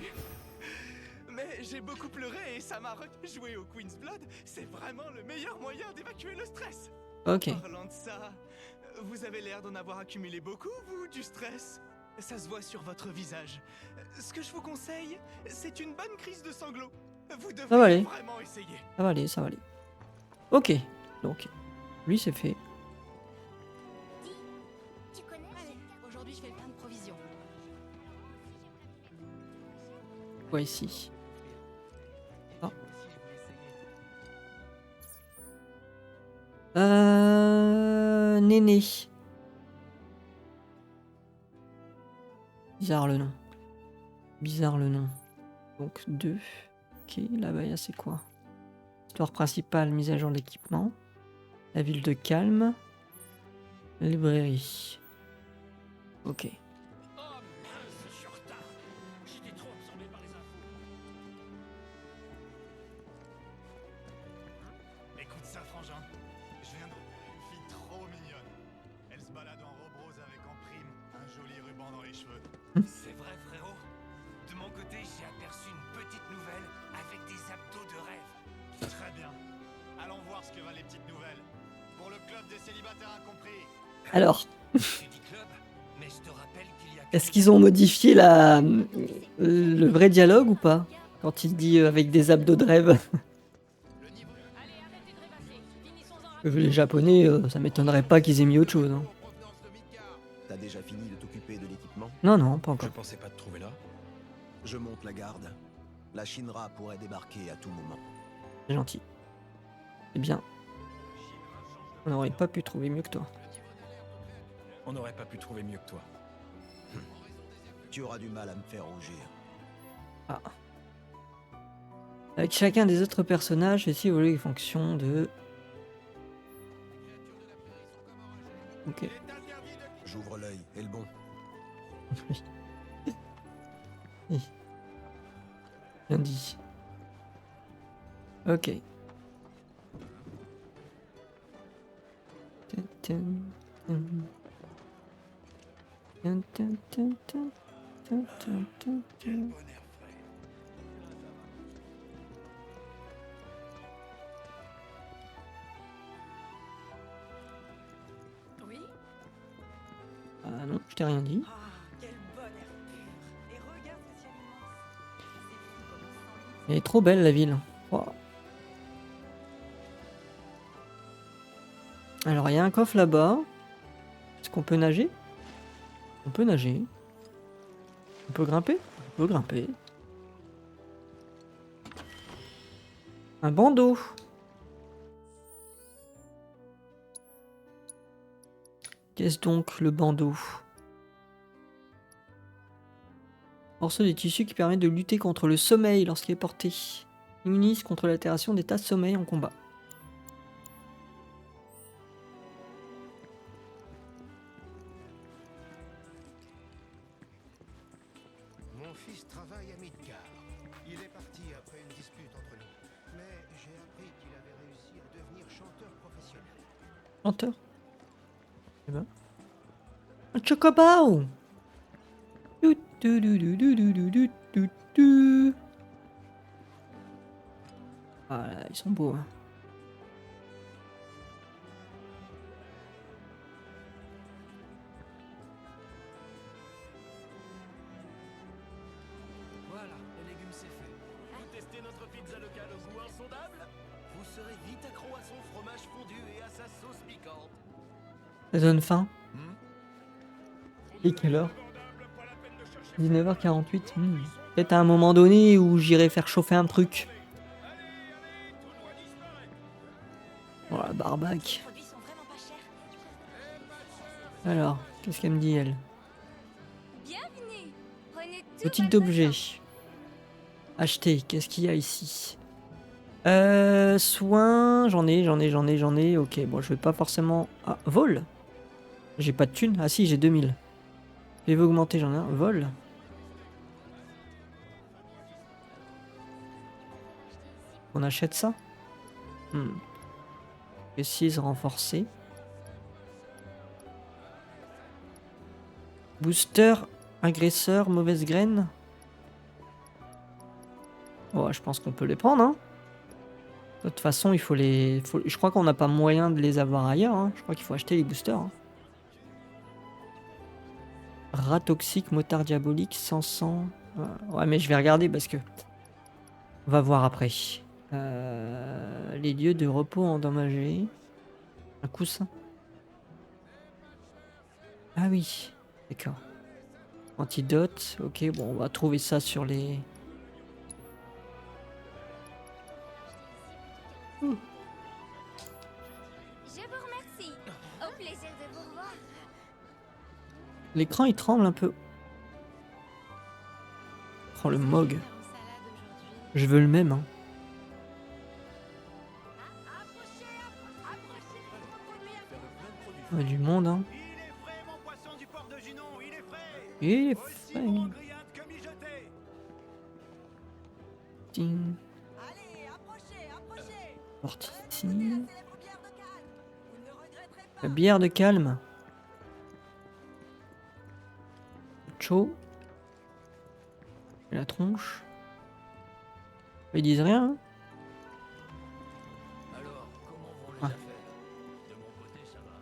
Mais j'ai beaucoup pleuré et ça m'a joué au Queen's Blood. C'est vraiment le meilleur moyen d'évacuer le stress. Ok. Parlant de ça, vous avez l'air d'en avoir accumulé beaucoup, vous, du stress. Ça se voit sur votre visage. Ce que je vous conseille, c'est une bonne crise de sanglots. Vous Ça va aller. devriez vraiment essayer. Ça va aller. Ok. Donc, lui c'est fait. Tu connais aujourd'hui je fais plein de provisions. Quoi ici? Néné. Bizarre le nom. Donc 2. Ok, là-bas c'est quoi? Histoire principale, mise à jour de l'équipement. La ville de calme. Librairie. Ok. Écoute ça, frangin. Je viens de... Une fille trop mignonne. Elle se balade en robe rose avec en prime un joli ruban dans les cheveux. C'est vrai, frérot. De mon côté, j'ai aperçu une petite nouvelle avec des abdos de rêve. Très bien. Allons voir ce que valent les petites nouvelles. Pour le club des célibataires incompris. Alors. Tu dis club, mais je te rappelle qu'il y a... Est-ce qu'ils ont modifié le vrai dialogue ou pas? Quand il dit avec des abdos de rêve. Les japonais, ça m'étonnerait pas qu'ils aient mis autre chose. Hein. T'as déjà fini de t'occuper de l'équipement? Non, pas encore. Je pensais pas te trouver là. Je monte la garde. La Shinra pourrait débarquer à tout moment. C'est gentil. C'est bien. On n'aurait pas pu trouver mieux que toi. On n'aurait pas pu trouver mieux que toi. Tu auras du mal à me faire rougir. Ah. Avec chacun des autres personnages, j'ai évoluer les fonctions de... Ok. J'ouvre l'œil, et le bon. Bien dit. Ok. Oui. Ah non, je t'ai rien dit. Ah, quel bon air pur. Et regarde ce ciel immense. Elle est trop belle la ville. Wow. Alors il y a un coffre là-bas. Est-ce qu'on peut nager? On peut nager. On peut grimper? On peut grimper. Un bandeau. Qu'est-ce donc le bandeau? Morceau des tissus qui permet de lutter contre le sommeil lorsqu'il est porté. Immunise contre l'altération d'état de sommeil en combat. Mon fils travaille à Midgard. Il est parti après une dispute entre nous. Mais j'ai appris qu'il avait réussi à devenir chanteur professionnel. Chanteur. Eh ben. Un chocobao. Du, du, du, du, du, du, du, du, du. Ah là, ils sont beaux. Hein. Voilà, les légumes c'est fait. Vous testez notre pizza locale au goût insondable? Vous serez vite accro à son fromage fondu et à sa sauce piquante. Ça donne faim. Et quelle heure? 19h48. Peut-être à un moment donné où j'irai faire chauffer un truc. Voilà, barbac. Alors, qu'est-ce qu'elle me dit, elle? Bienvenue. Prenez tout Boutique votre d'objets. temps. Acheter, qu'est-ce qu'il y a ici? Soins, j'en ai. Ok, bon, je vais pas forcément... Ah, vol? J'ai pas de thunes. Ah si, j'ai 2000. Je vais augmenter, j'en ai un. Vol. On achète ça? Précise, renforcée. Booster, agresseur, mauvaise graine. Oh, je pense qu'on peut les prendre, hein. De toute façon, il faut les... Je crois qu'on n'a pas moyen de les avoir ailleurs, hein. Je crois qu'il faut acheter les boosters. Hein. Rat toxique, motard diabolique, 500... Ouais, mais je vais regarder parce que... On va voir après. Les lieux de repos endommagés. Un coussin. Ah oui, d'accord. Antidote, ok, bon, on va trouver ça sur les... Je vous remercie. Au plaisir de vous revoir. L'écran, il tremble un peu. Prends le Mog. Je veux le même, hein. Il y a du monde, hein. Il est frais. Ting. Porte ici. La bière de calme. Chaud. Et la tronche. Ils disent rien, hein. Alors, comment vont les Ouais. affaires? De mon côté, ça va.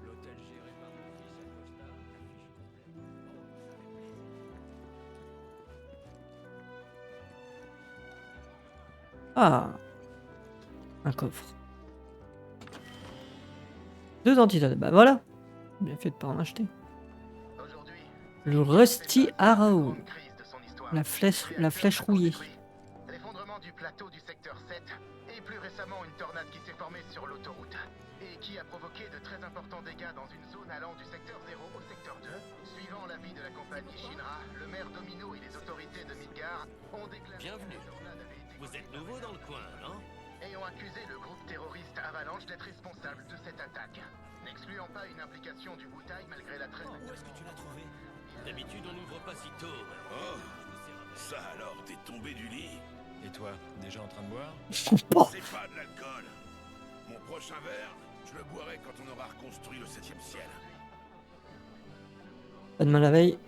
L'hôtel géré par mon fils Acosta. Ah. Un coffre. 2 antidotes. Bah voilà. Bien fait de pas en acheter. Le Rusty Arrow. La flèche rouillée. L'effondrement du plateau du secteur 7 et plus récemment une tornade qui s'est formée sur l'autoroute et qui a provoqué de très importants dégâts dans une zone allant du secteur 0 au secteur 2. Suivant l'avis de la compagnie Shinra, le maire Domino et les autorités de Midgard ont déclaré Bienvenue. que la tornade avait été Vous êtes nouveau dans le coin, non? et ont accusé le groupe terroriste Avalanche d'être responsable de cette attaque, n'excluant pas une implication du Wutai malgré la très... Où est-ce que tu l'as trouvé? D'habitude, on n'ouvre pas si tôt. Oh, ça alors, t'es tombé du lit? Et toi, déjà en train de boire? C'est pas de l'alcool. Mon prochain verre, je le boirai quand on aura reconstruit le 7e ciel. Pas demain la veille,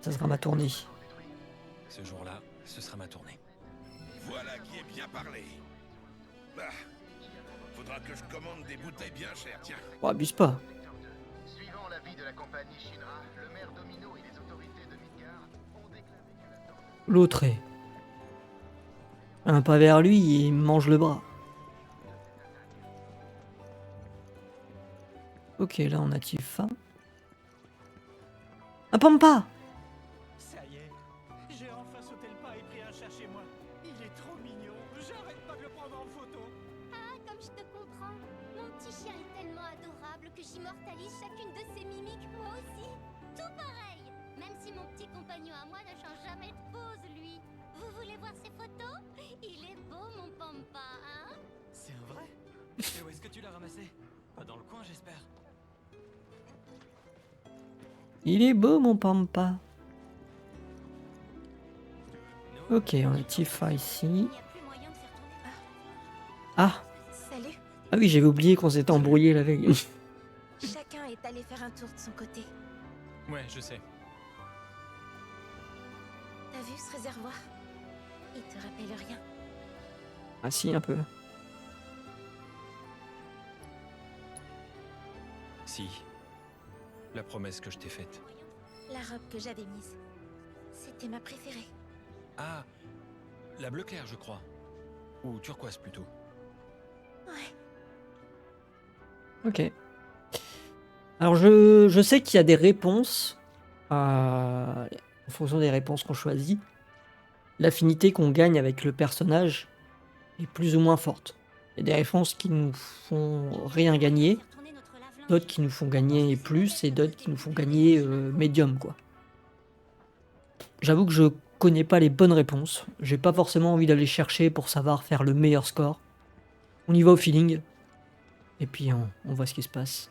ça sera ma tournée. Ce jour-là, ce sera ma tournée. Voilà qui est bien parlé. Bah, faudra que je commande des bouteilles bien chères, tiens. Bon, abuse pas. Suivant l'avis de la compagnie Shinra, le maire Domino et les autorités de Midgar ont déclaré que la tornade... L'autre est... Un pas vers lui, il me mange le bras. Ok, là on active fin. Un Pampa! Ça y est, j'ai enfin sauté le pas et pris un chat chez moi. Il est trop mignon, j'arrête pas de le prendre en photo. Ah, comme je te comprends. Mon petit chien est tellement adorable que j'immortalise chacune de ses mimiques, moi aussi. Tout pareil. Même si mon petit compagnon à moi ne change jamais de pose, lui. Vous voulez voir ses photos? Il est beau, mon Pampa, hein? C'est un vrai? Et où est-ce que tu l'as ramassé? Pas dans le coin, j'espère. Il est beau mon Pampa. Ok, on active fin ici. Ah! Salut. Ah oui, j'avais oublié qu'on s'était embrouillé la veille. Chacun est allé faire un tour de son côté. Ouais, je sais. T'as vu ce réservoir? Il te rappelle rien. Ah si, un peu. Si. La promesse que je t'ai faite. La robe que j'avais mise. C'était ma préférée. Ah, la bleu clair, je crois. Ou turquoise plutôt. Ouais. Ok. Alors je sais qu'il y a des réponses en fonction des réponses qu'on choisit. L'affinité qu'on gagne avec le personnage est plus ou moins forte. Il y a des réponses qui nous font rien gagner, d'autres qui nous font gagner plus et d'autres qui nous font gagner médium quoi. J'avoue que je connais pas les bonnes réponses. J'ai pas forcément envie d'aller chercher pour savoir faire le meilleur score. On y va au feeling. Et puis on voit ce qui se passe.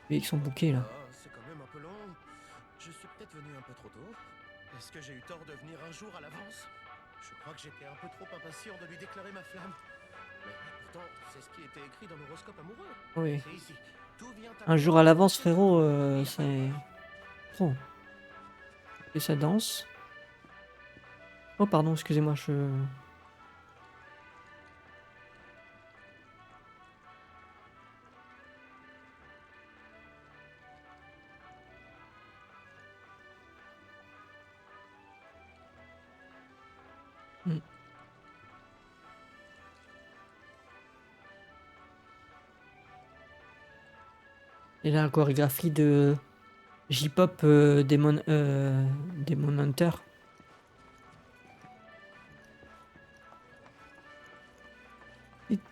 Lui avec son bouquet là. Ah, c'est quand même un peu long. Je suis peut-être venu un peu trop tôt. Est-ce que j'ai eu tort de venir un jour à l'avance? Je crois que j'étais un peu trop impatient de lui déclarer ma flamme. Mais pourtant, c'est ce qui était écrit dans l'horoscope amoureux. Oui. C'est ici. Tout vient Un jour à l'avance frérot, c'est... trop. Et ça danse. Oh pardon, excusez-moi, je... Hmm. Et là, la chorégraphie de J-pop Demon Hunter.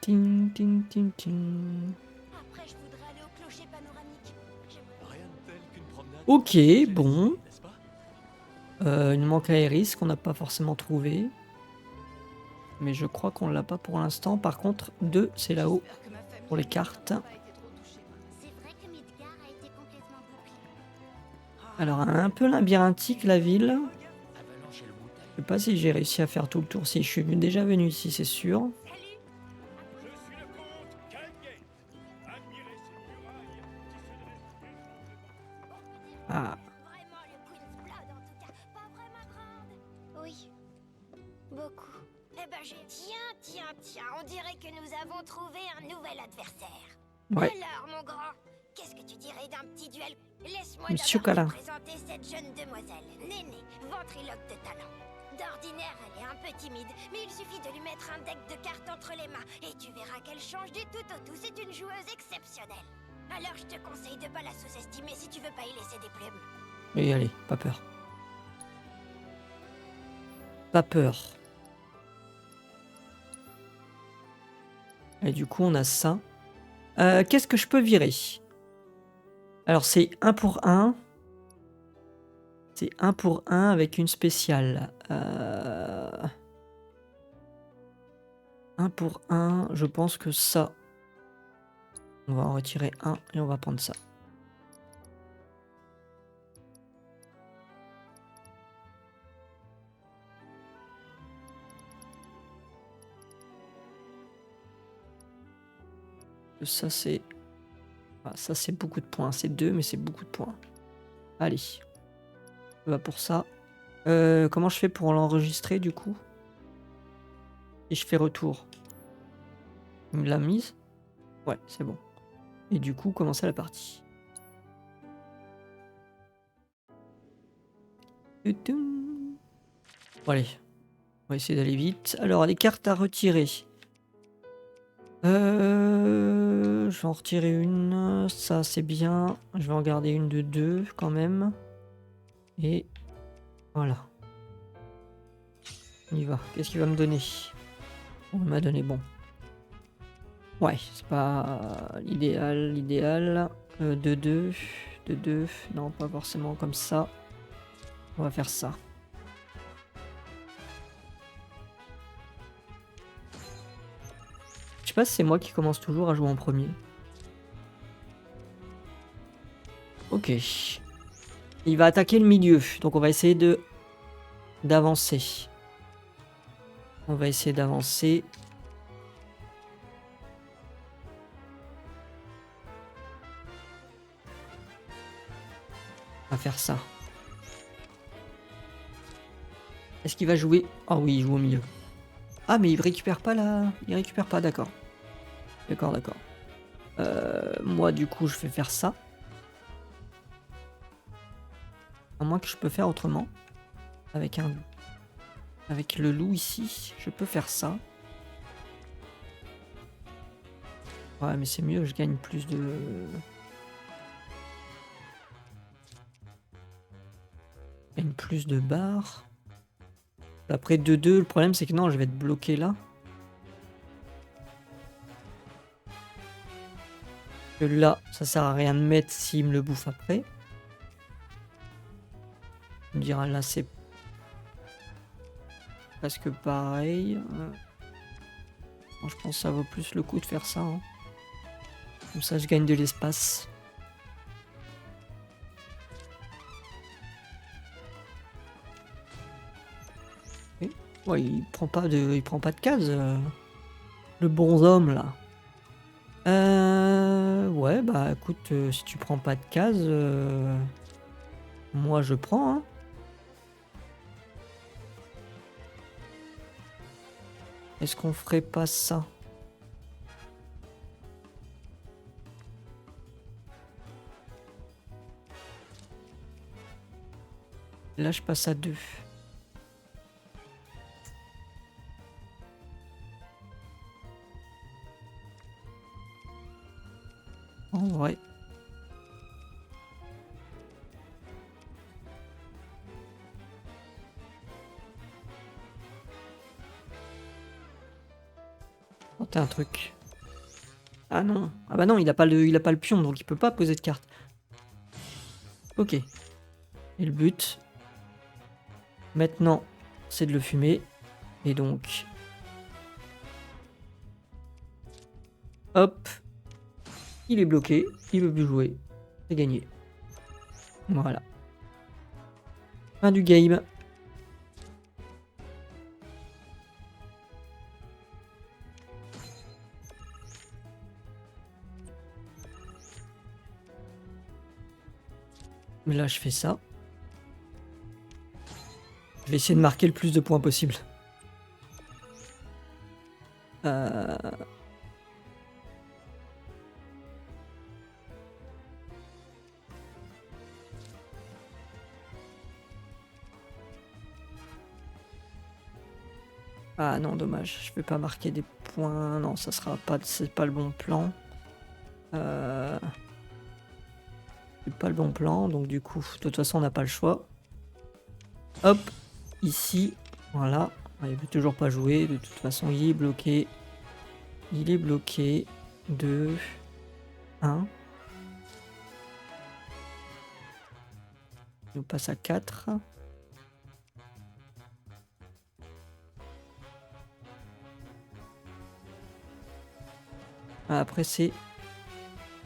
Ting, ting, ting, ting. Après, je voudrais aller au clocher panoramique. Rien de tel qu'une promenade. Ok, bon. N'est-ce pas? Il nous manque Aéris qu'on n'a pas forcément trouvé. Mais je crois qu'on l'a pas pour l'instant. Par contre, 2, c'est là-haut pour les cartes. C'est vrai que Midgar a été complètement bouclé. Alors, un peu labyrinthique la ville. Je sais pas si j'ai réussi à faire tout le tour. Si je suis déjà venu ici, c'est sûr. Ah, Vraiment le Queen's Blood, en tout cas. Pas vraiment grande. Oui. Beaucoup. Eh ben, tiens, on dirait que nous avons trouvé un nouvel adversaire. ouais. Alors, mon grand, qu'est-ce que tu dirais d'un petit duel? Laisse-moi Monsieur d'abord Calin. te présenter cette jeune demoiselle, Néné, ventriloque de talent. D'ordinaire, elle est un peu timide, mais il suffit de lui mettre un deck de cartes entre les mains et tu verras qu'elle change du tout au tout. C'est une joueuse exceptionnelle. Alors, je te conseille de pas la sous-estimer si tu veux pas y laisser des plumes. Et allez, pas peur. Pas peur. Et du coup, on a ça. Qu'est-ce que je peux virer? Alors, c'est 1 pour 1. C'est 1 pour 1 avec une spéciale. 1 pour 1, je pense que ça. On va en retirer un et on va prendre ça. Ça, c'est... Ah, ça, c'est beaucoup de points. C'est 2, mais c'est beaucoup de points. Allez. On va pour ça. Comment je fais pour l'enregistrer, du coup? Et je fais retour. Il me l'a mise? Ouais, c'est bon. Et du coup, commencer la partie. Bon, allez. On va essayer d'aller vite. Alors, les cartes à retirer. Je vais en retirer une. Ça, c'est bien. Je vais en garder une de 2 quand même. Et voilà. On y va. Qu'est-ce qu'il va me donner? On m'a donné bon. Ouais, c'est pas l'idéal. De 2. De 2. Non, pas forcément comme ça. On va faire ça. Je sais pas si c'est moi qui commence toujours à jouer en premier. Ok. Il va attaquer le milieu. Donc on va essayer d'avancer. On va essayer d'avancer. On va faire ça. Est-ce qu'il va jouer? Ah oui, il joue au milieu. Ah mais il récupère pas la... Il récupère pas, d'accord. D'accord. Moi du coup je vais faire ça. À moins que je peux faire autrement. Avec le loup ici, je peux faire ça. Ouais mais c'est mieux, je gagne plus de... Je gagne plus de barres. Après 2-2, le problème c'est que non, je vais être bloqué là. Que là, ça sert à rien de mettre s'il me le bouffe après. On dira là c'est presque pareil. Bon, je pense que ça vaut plus le coup de faire ça. Hein. Comme ça je gagne de l'espace. Ouais, il prend pas de case. Le bonhomme là. Ouais, bah écoute, si tu prends pas de case, moi je prends. Hein. Est-ce qu'on ferait pas ça? Là, je passe à 2. En vrai. Tenter un truc. Ah non. Ah bah non, il a pas le pion, donc il peut pas poser de carte. Ok. Et le but, maintenant, c'est de le fumer. Et donc... Hop. Il est bloqué, il veut plus jouer. C'est gagné. Voilà. Fin du game. Mais là, je fais ça. Je vais essayer de marquer le plus de points possible. Ah non, dommage, je vais pas marquer des points. Non, ça sera pas, c'est pas le bon plan. C'est pas le bon plan, donc du coup, de toute façon, on n'a pas le choix. Hop, ici, voilà. Il veut toujours pas jouer, de toute façon, il est bloqué. Il est bloqué. 2, 1. Il nous passe à 4. Après c'est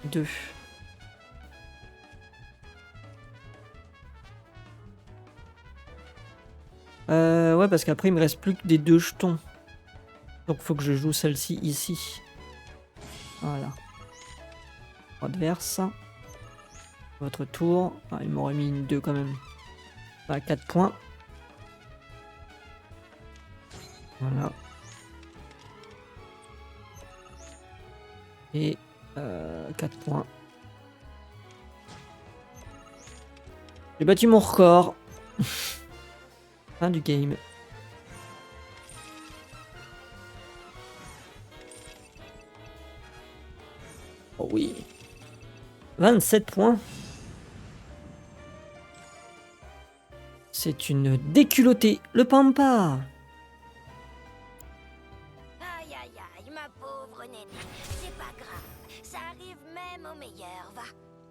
2. Ouais, parce qu'après il me reste plus que des 2 jetons. Donc faut que je joue celle-ci ici. Voilà. Adverse. Votre tour. Ah, il m'aurait mis une 2 quand même. À 4 points. Voilà. Et 4 points. J'ai battu mon record. Fin du game. Oh oui. 27 points. C'est une déculottée. Le Pampa. Aïe aïe aïe, ma pauvre Néné. C'est pas grave. Ça arrive même au meilleur, va.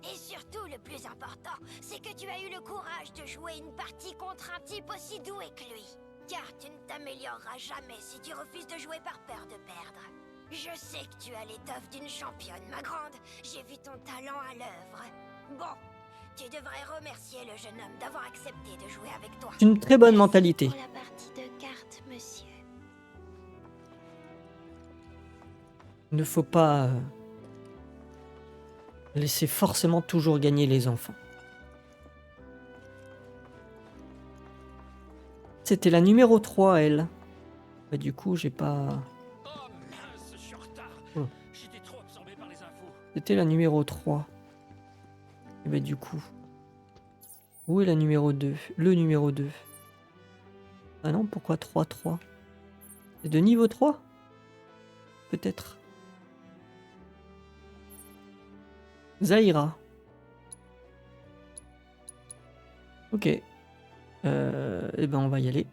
Et surtout, le plus important, c'est que tu as eu le courage de jouer une partie contre un type aussi doué que lui. Car tu ne t'amélioreras jamais si tu refuses de jouer par peur de perdre. Je sais que tu as l'étoffe d'une championne, ma grande. J'ai vu ton talent à l'œuvre. Bon, tu devrais remercier le jeune homme d'avoir accepté de jouer avec toi. Une très bonne mentalité. Pour la partie de cartes, monsieur. Il ne faut pas laisser forcément toujours gagner les enfants. C'était la numéro 3, elle. Bah, du coup, j'ai pas... Oh mince, je suis en retard. Oh. J'étais trop absorbé par les infos. C'était la numéro 3. Et bah, du coup... Où est la numéro 2? Le numéro 2. Ah non, pourquoi 3-3? C'est de niveau 3? Peut-être. Zaira. Ok. Eh ben on va y aller.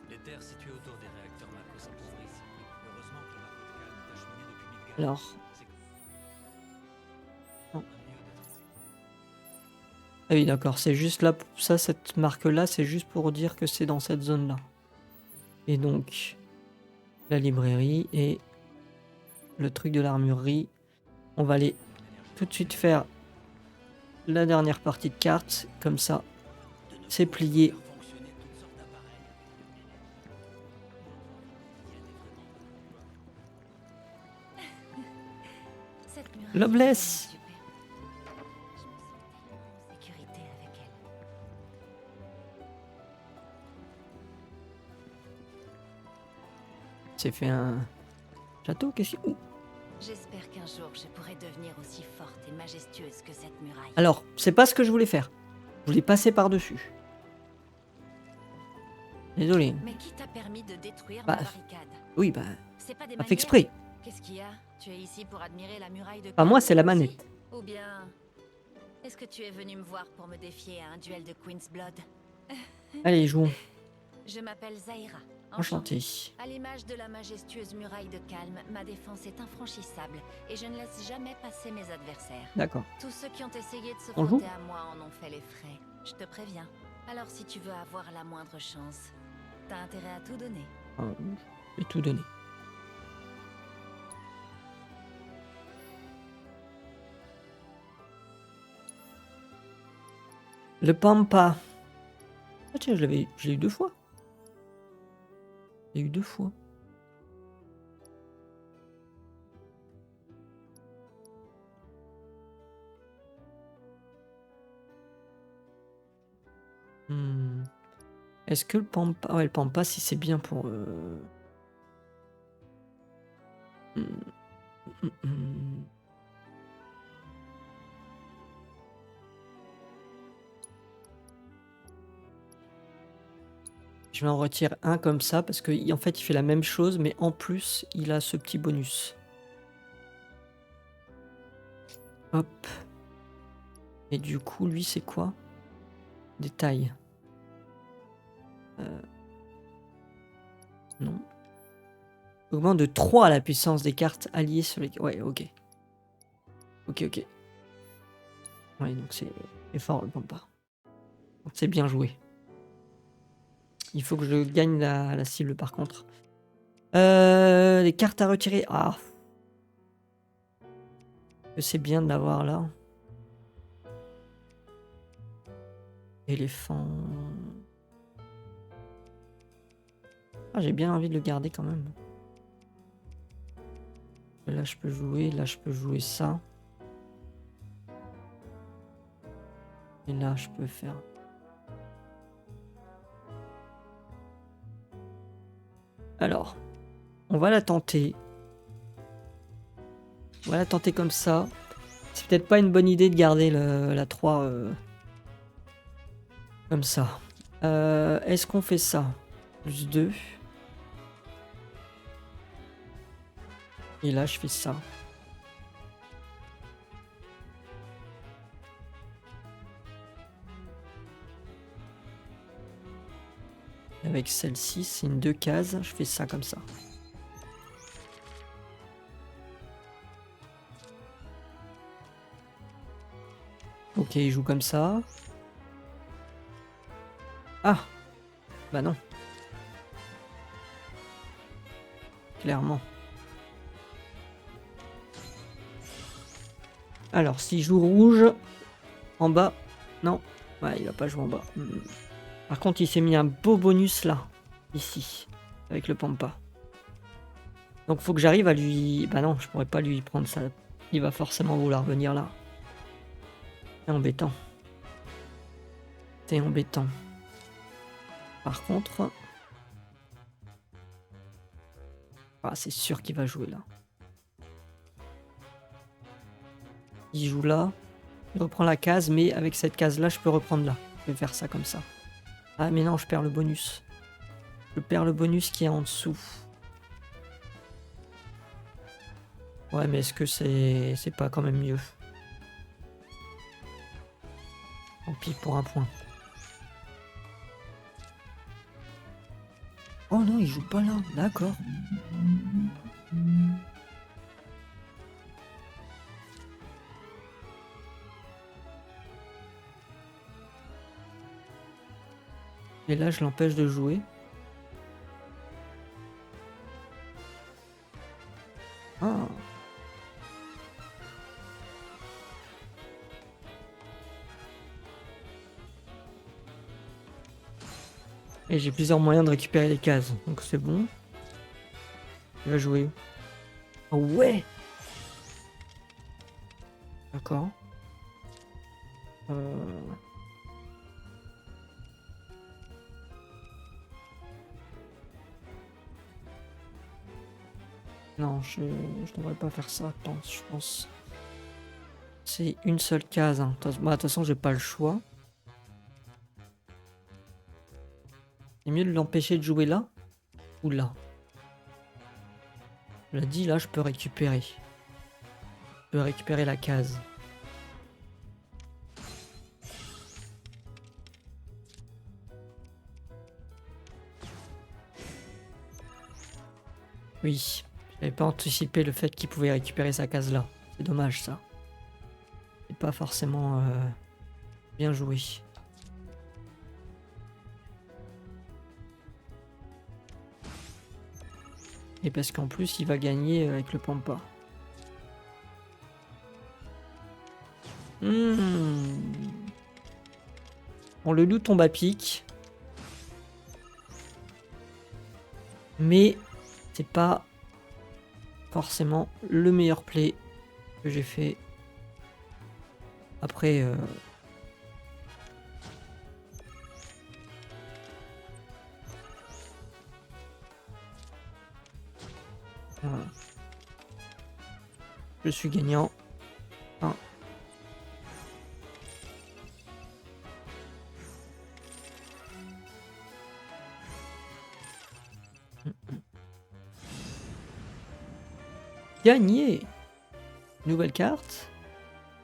Les terres situées autour des réacteurs macro s'appauvrissent. Heureusement que le macro de calme est acheminé depuis Midgard. Alors. Non. Ah oui, d'accord. C'est juste là. Ça, cette marque-là, c'est juste pour dire que c'est dans cette zone-là. Et donc, la librairie et le truc de l'armurerie. On va aller tout de suite faire la dernière partie de cartes. Comme ça, c'est plié. Loveless. C'est fait un château, qu'est-ce qu'il y a? J'espère qu'un jour je pourrai devenir aussi forte et majestueuse que cette muraille. Alors, c'est pas ce que je voulais faire. Je voulais passer par-dessus. Désolé. Mais qui t'a permis de détruire Bah, ma barricade? Oui, bah, C'est pas des pas manières. fait exprès. Qu'est-ce qu'il y a? Tu es ici pour admirer la muraille de Pas moi, Calme c'est la aussi? manette. Ou bien est-ce que tu es venu me voir pour me défier à un duel de Queen's Blood? Allez, jouons. Je m'appelle Zaira. Enchanté. À l'image de la majestueuse muraille de Calme, ma défense est infranchissable et je ne laisse jamais passer mes adversaires. D'accord. Tous ceux qui ont essayé de se On joue frotter à moi en ont fait les frais. Je te préviens. Alors si tu veux avoir la moindre chance, t'as intérêt à tout donner. Ah, j'ai tout donné. Le Pampa. Ah tiens, je l'ai eu 2 fois. J'ai eu 2 fois. Est-ce que le Pampa... Ouais, le Pampa, si c'est bien pour... Je vais en retirer un comme ça parce qu'en fait il fait la même chose mais en plus il a ce petit bonus. Hop. Et du coup lui c'est quoi? Détail. Non. Augmente de 3 la puissance des cartes alliées sur les... Ouais, ok. Ok. Ouais, donc c'est fort le Pampa. C'est bien joué. Il faut que je gagne la cible par contre. Les cartes à retirer. Ah. C'est bien de l'avoir là. Éléphant. Ah, j'ai bien envie de le garder quand même. Là, je peux jouer. Là, je peux jouer ça. Et là, je peux faire... Alors, on va la tenter. On va la tenter comme ça. C'est peut-être pas une bonne idée de garder la 3 comme ça. Est-ce qu'on fait ça? Plus 2. Et là, je fais ça. Avec celle-ci, c'est une 2 cases. Je fais ça comme ça. Ok, il joue comme ça. Ah! Bah non. Clairement. Alors, s'il joue rouge, en bas, non. Ouais, il va pas jouer en bas. Par contre, il s'est mis un beau bonus là, ici, avec le Pampa. Donc, faut que j'arrive à lui... Bah non, je pourrais pas lui prendre ça. Il va forcément vouloir venir là. C'est embêtant. C'est embêtant. Par contre... Ah, c'est sûr qu'il va jouer là. Il joue là. Il reprend la case, mais avec cette case-là, je peux reprendre là. Je vais faire ça comme ça. Ah, mais non, je perds le bonus. Je perds le bonus qui est en dessous. Ouais, mais est-ce que c'est pas quand même mieux? Tant pis pour un point. Oh non, il joue pas là. D'accord. Et là, je l'empêche de jouer. Ah. Et j'ai plusieurs moyens de récupérer les cases. Donc c'est bon. Il va jouer. Oh ouais! D'accord. Non, je devrais pas faire ça. Attends, je pense. C'est une seule case. Hein. Bah, de toute façon, j'ai pas le choix. C'est mieux de l'empêcher de jouer là ou là. Je l'ai dit, là, je peux récupérer. Je peux récupérer la case. Oui. J'avais pas anticipé le fait qu'il pouvait récupérer sa case là. C'est dommage ça. C'est pas forcément bien joué. Et parce qu'en plus il va gagner avec le Pampa. Bon, le loup tombe à pic. Mais c'est pas forcément le meilleur play que j'ai fait. Après voilà. Je suis gagnant. 1. Gagné. Nouvelle carte.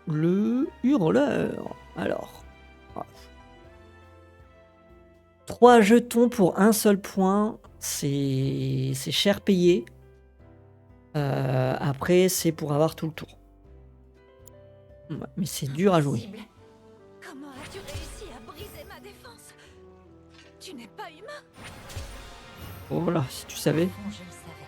Le hurleur. Alors. 3 jetons pour un seul point. C'est cher payé. Après, c'est pour avoir tout le tour. Ouais, mais c'est dur à jouer. Comment as-tu réussi à briser ma défense? Tu n'es pas humain. Oh voilà, si tu savais. Je le savais.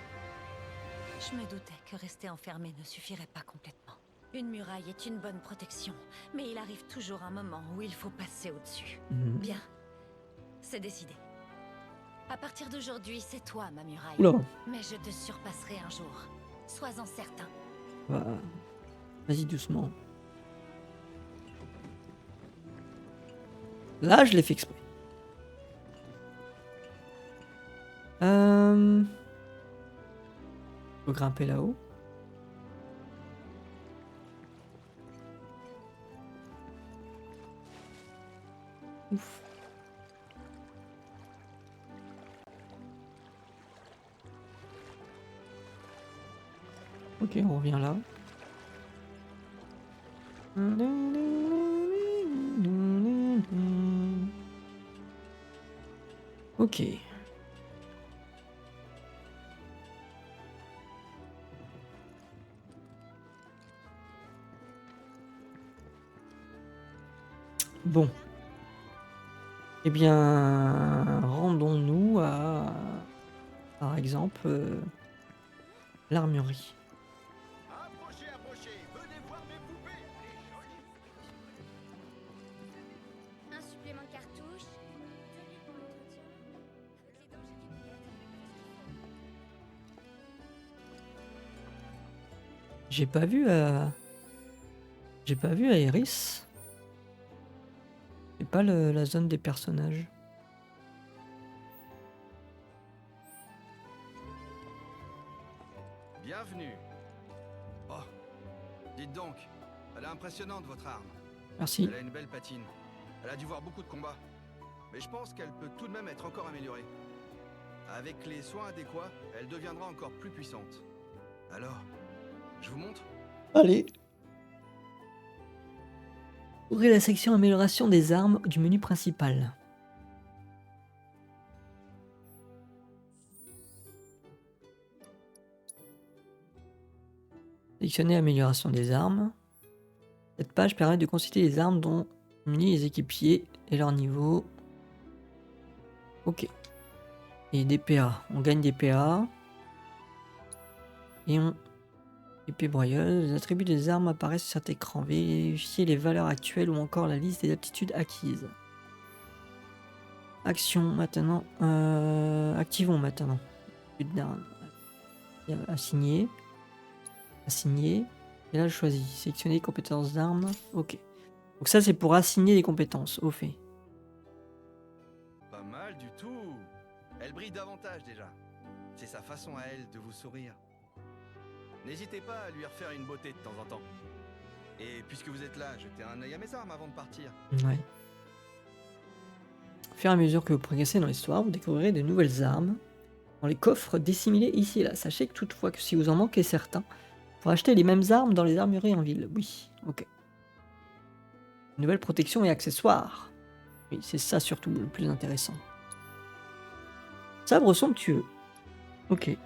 Je me doutais que rester enfermé ne suffirait pas complètement. Une muraille est une bonne protection, mais il arrive toujours un moment où il faut passer au-dessus. Bien, c'est décidé. À partir d'aujourd'hui, c'est toi ma muraille. Oula. Mais je te surpasserai un jour. Sois-en certain. Vas-y doucement. Là, je l'ai fait exprès. Faut grimper là-haut. Ouf. Ok, on revient là. Ok. Bon. Eh bien, rendons-nous à, par exemple, l'armurerie. Approchez, approchez, venez voir mes poupées. Un supplément de cartouches. Tenue pour l'entretien. Avec les dangers du billet. J'ai pas vu Aeris. C'est pas la zone des personnages. Bienvenue. Oh, dites donc, elle est impressionnante votre arme. Merci. Elle a une belle patine. Elle a dû voir beaucoup de combats. Mais je pense qu'elle peut tout de même être encore améliorée. Avec les soins adéquats, elle deviendra encore plus puissante. Alors, je vous montre? Allez. Ouvrez la section amélioration des armes du menu principal. Sélectionnez amélioration des armes. Cette page permet de consulter les armes dont munit les équipiers et leur niveau. Ok. Et des PA. On gagne des PA. Et on... Épée broyeuse. Les attributs des armes apparaissent sur cet écran. Vérifiez les valeurs actuelles ou encore la liste des aptitudes acquises. Action maintenant. Activons maintenant. Assigner. Assigner. Et là je choisis. Sélectionner les compétences d'armes. Ok. Donc ça c'est pour assigner les compétences. Au fait. Pas mal du tout. Elle brille davantage déjà. C'est sa façon à elle de vous sourire. N'hésitez pas à lui refaire une beauté de temps en temps. Et puisque vous êtes là, jetez un œil à mes armes avant de partir. Ouais. Au fur et à mesure que vous progressez dans l'histoire, vous découvrirez de nouvelles armes dans les coffres dissimulés ici et là. Sachez que toutefois que si vous en manquez certains, vous pourrez acheter les mêmes armes dans les armureries en ville. Oui, ok. Nouvelles protections et accessoires. Oui, c'est ça surtout le plus intéressant. Sabre somptueux. Ok.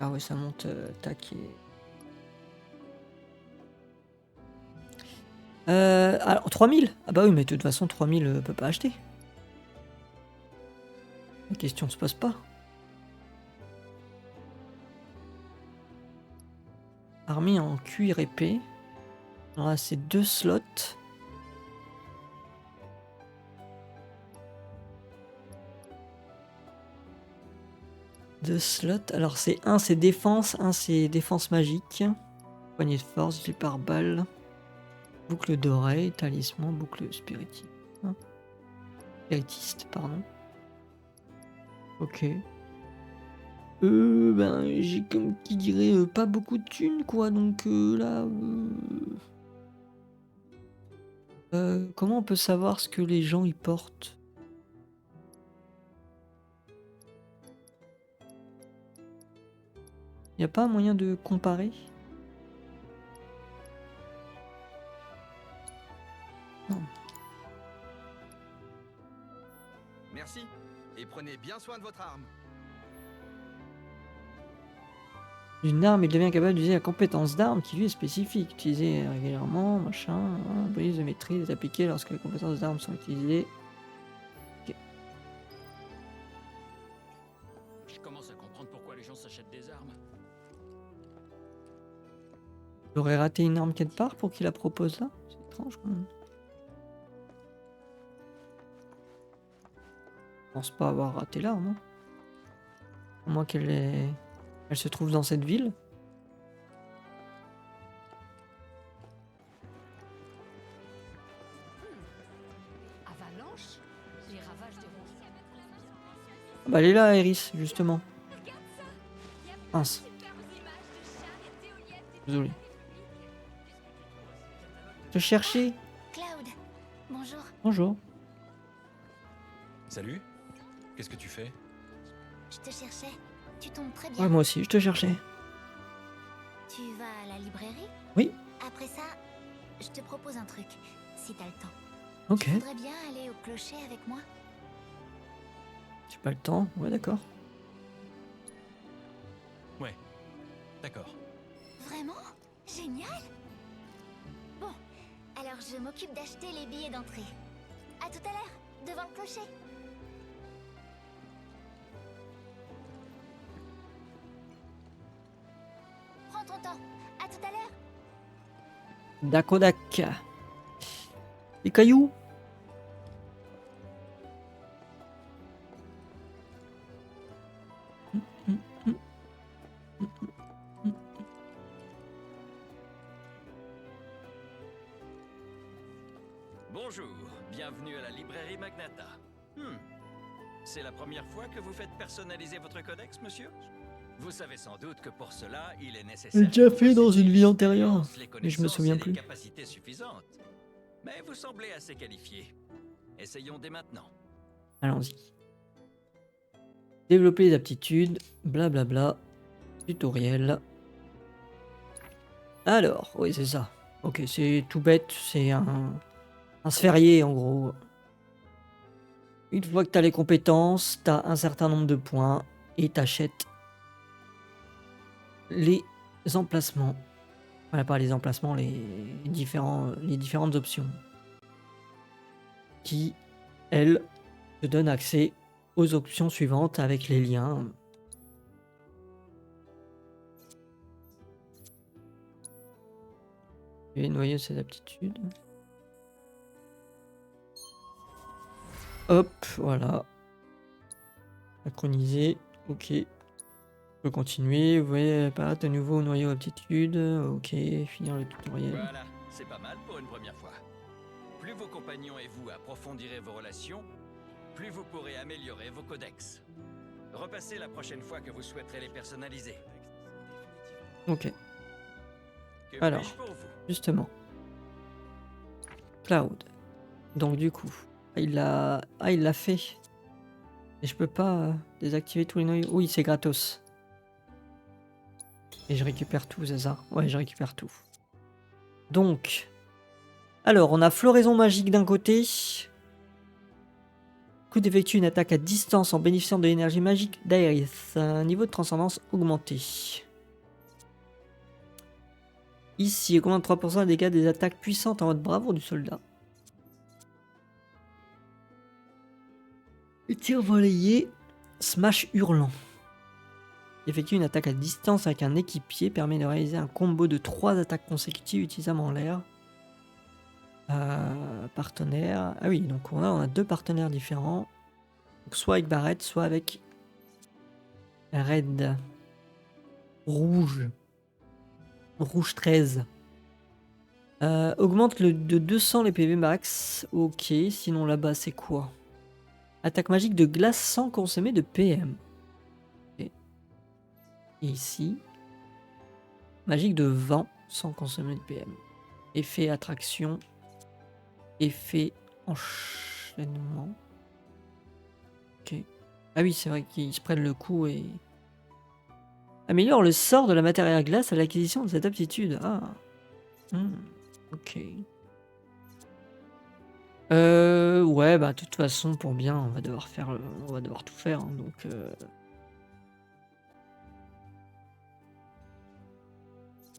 Ah ouais, ça monte, tac. Alors, 3000. Ah bah oui, mais de toute façon, 3000 peut pas acheter. La question se pose pas. Armée en cuir épais. Alors là, c'est 2 slots. Alors c'est un c'est défense, un c'est défense magique. Poignée de force, gilet pare-balles. Boucle d'oreille, talisman, boucle spiritiste. Spiritiste, pardon. Ok. Ben j'ai comme qui dirait pas beaucoup de thunes quoi, donc là... comment on peut savoir ce que les gens y portent? Y a pas un moyen de comparer? Non. Merci, et prenez bien soin de votre arme. Une arme, il devient capable d'utiliser la compétence d'arme qui lui est spécifique. Utilisée régulièrement, machin. Bonus de maîtrise est appliquée lorsque les compétences d'armes sont utilisées. Ok. Je commence à comprendre pourquoi les gens s'achètent des armes. Il aurait raté une arme quelque part pour qu'il la propose là? C'est étrange quand même. pense pas avoir raté là, non? À moins elle se trouve dans cette ville. Avalanche? Les ravages des Bah elle est là, Iris, justement. Mince. Désolé. Te chercher. Cloud, bonjour. Bonjour. Salut. Qu'est-ce que tu fais? Je te cherchais. Tu tombes très bien. Ouais, moi aussi, je te cherchais. Tu vas à la librairie? Oui. Après ça, je te propose un truc, si t'as le temps. Ok. Tu voudrais bien aller au clocher avec moi? J'ai pas le temps. Ouais, d'accord. Ouais. D'accord. Vraiment? Génial! Bon, alors je m'occupe d'acheter les billets d'entrée. À tout à l'heure, devant le clocher. Prends ton temps. À tout à l'heure. Dakodak. Les cailloux. Bonjour, bienvenue à la librairie Magnata. C'est la première fois que vous faites personnaliser votre codex, monsieur? Vous savez sans doute que pour cela, il est nécessaire... J'ai déjà fait dans une vie antérieure, les mais je me souviens connaissances et plus. les capacités suffisantes. Mais vous semblez assez qualifié. Essayons dès maintenant. Allons-y. Développer les aptitudes, blablabla. Tutoriel. Alors, oui, c'est ça. Ok, c'est tout bête, c'est un sphérié en gros. Une fois que tu as les compétences, tu as un certain nombre de points et t'achètes les emplacements. Voilà, pas les emplacements, les différentes options. Qui, elles, te donnent accès aux options suivantes avec les liens. Et noyer ses aptitudes. Hop, voilà. Synchroniser, ok. On peut continuer, vous voyez, pas de nouveau noyau aptitude, ok, finir le tutoriel. Voilà, c'est pas mal pour une première fois. Plus vos compagnons et vous approfondirez vos relations, plus vous pourrez améliorer vos codex. Repassez la prochaine fois que vous souhaiterez les personnaliser. Ok. Que Alors, puis-je pour vous? justement. Cloud. Donc du coup, il l'a fait. Et je peux pas désactiver tous les noyaux. Oui, c'est gratos. Et je récupère tout, c'est ça? Ouais, je récupère tout. Donc, alors, on a floraison magique d'un côté. Coup d'effectuer une attaque à distance en bénéficiant de l'énergie magique d'Aerith. Un niveau de transcendance augmenté. Ici, augmente 3% des dégâts des attaques puissantes en mode bravoure du soldat. Et tir voilier, smash hurlant. Effectuer une attaque à distance avec un équipier permet de réaliser un combo de 3 attaques consécutives utilisables en l'air. Partenaire. Ah oui, donc on a 2 partenaires différents. Donc soit avec Barrett, soit avec Red. Rouge. Rouge 13. Augmente de 200 les PV max. Ok, sinon là-bas c'est quoi? Attaque magique de glace sans consommer de PM. Okay. Et ici, magique de vent sans consommer de PM. Effet attraction. Effet enchaînement. Ok. Ah oui, c'est vrai qu'ils se prennent le coup et... Améliore le sort de la matière à glace à l'acquisition de cette aptitude. Ah. Ok. Ouais, bah de toute façon, pour bien, on va devoir tout faire. Hein, donc...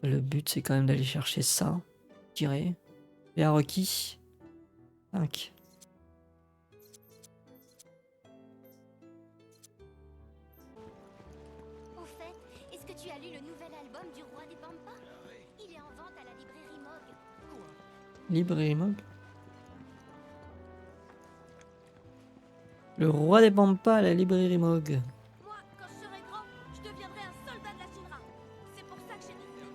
Le but, c'est quand même d'aller chercher ça. Je dirais. Et un requis. 5. Au fait, est-ce que tu as lu le nouvel album du roi des Pampas? Il est en vente à la librairie Mog. Librairie Mog. Le roi des Pampas à la librairie Mog. Moi, quand je serai grand, je deviendrai un soldat de la Shinra. C'est pour ça que j'ai décidé de...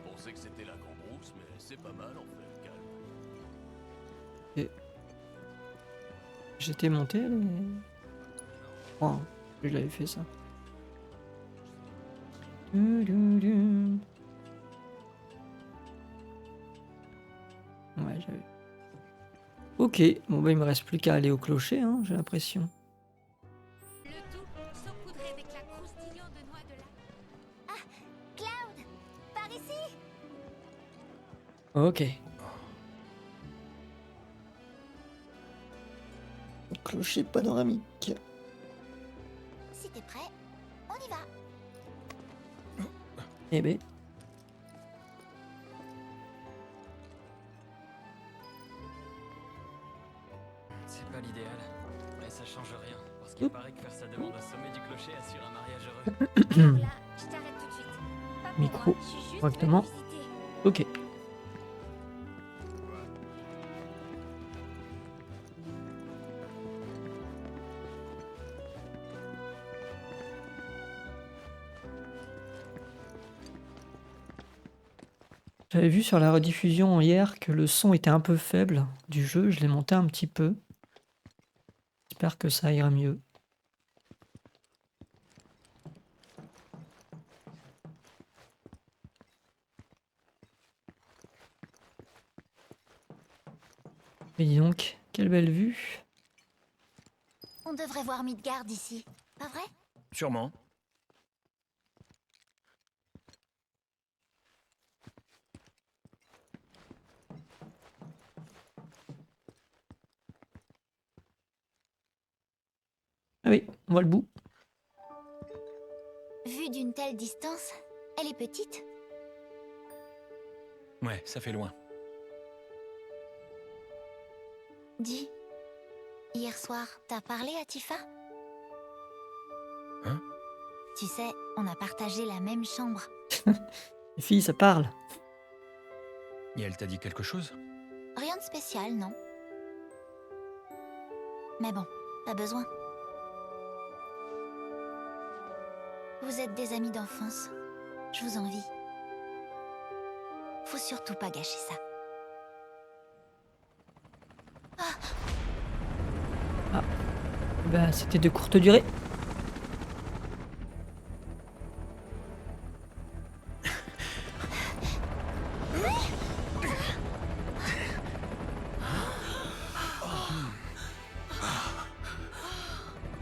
Je pensais que c'était la cambrousse, mais c'est pas mal en fait, calme. Et... J'étais monté, les... Oh, je l'avais fait ça. Ouais, j'avais... Ok, bon bah il me reste plus qu'à aller au clocher, hein, j'ai l'impression. Le tout saupoudré d'éclats croustillants de noix de la... Ah, Cloud, par ici. Ok. Clocher panoramique. Si t'es prêt, on y va. Eh ben. C'est pas l'idéal, mais ça change rien. Parce qu'il paraît que faire sa demande au sommet du clocher assure un mariage heureux. Là, je t'arrête tout de suite. Pas pour Micro moi, je suis juste correctement. venue visiter. Ok. J'avais vu sur la rediffusion hier que le son était un peu faible du jeu, je l'ai monté un petit peu. J'espère que ça ira mieux. Mais dis donc, quelle belle vue. On devrait voir Midgard d'ici, pas vrai? Sûrement. Ah oui, on voit le bout. Vue d'une telle distance, elle est petite. Ouais, ça fait loin. Dis, hier soir, t'as parlé à Tifa? Hein? Tu sais, on a partagé la même chambre. Les filles, ça parle. Et elle t'a dit quelque chose? Rien de spécial, non. Mais bon, pas besoin. Vous êtes des amis d'enfance. Je vous envie. Faut surtout pas gâcher ça. Bah, c'était de courte durée.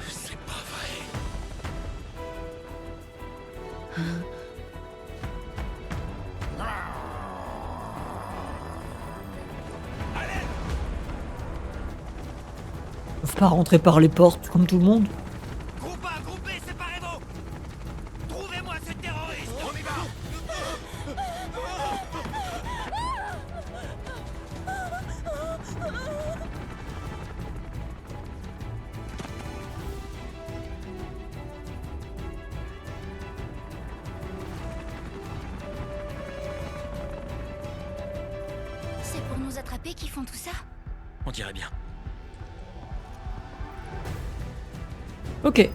C'est pas vrai. Ils peuvent pas rentrer par les portes comme tout le monde. Groupe A, groupe B, séparez-vous. Trouvez-moi ce terroriste. On y va. C'est pour nous attraper qu'ils font tout ça? On dirait bien. Ok.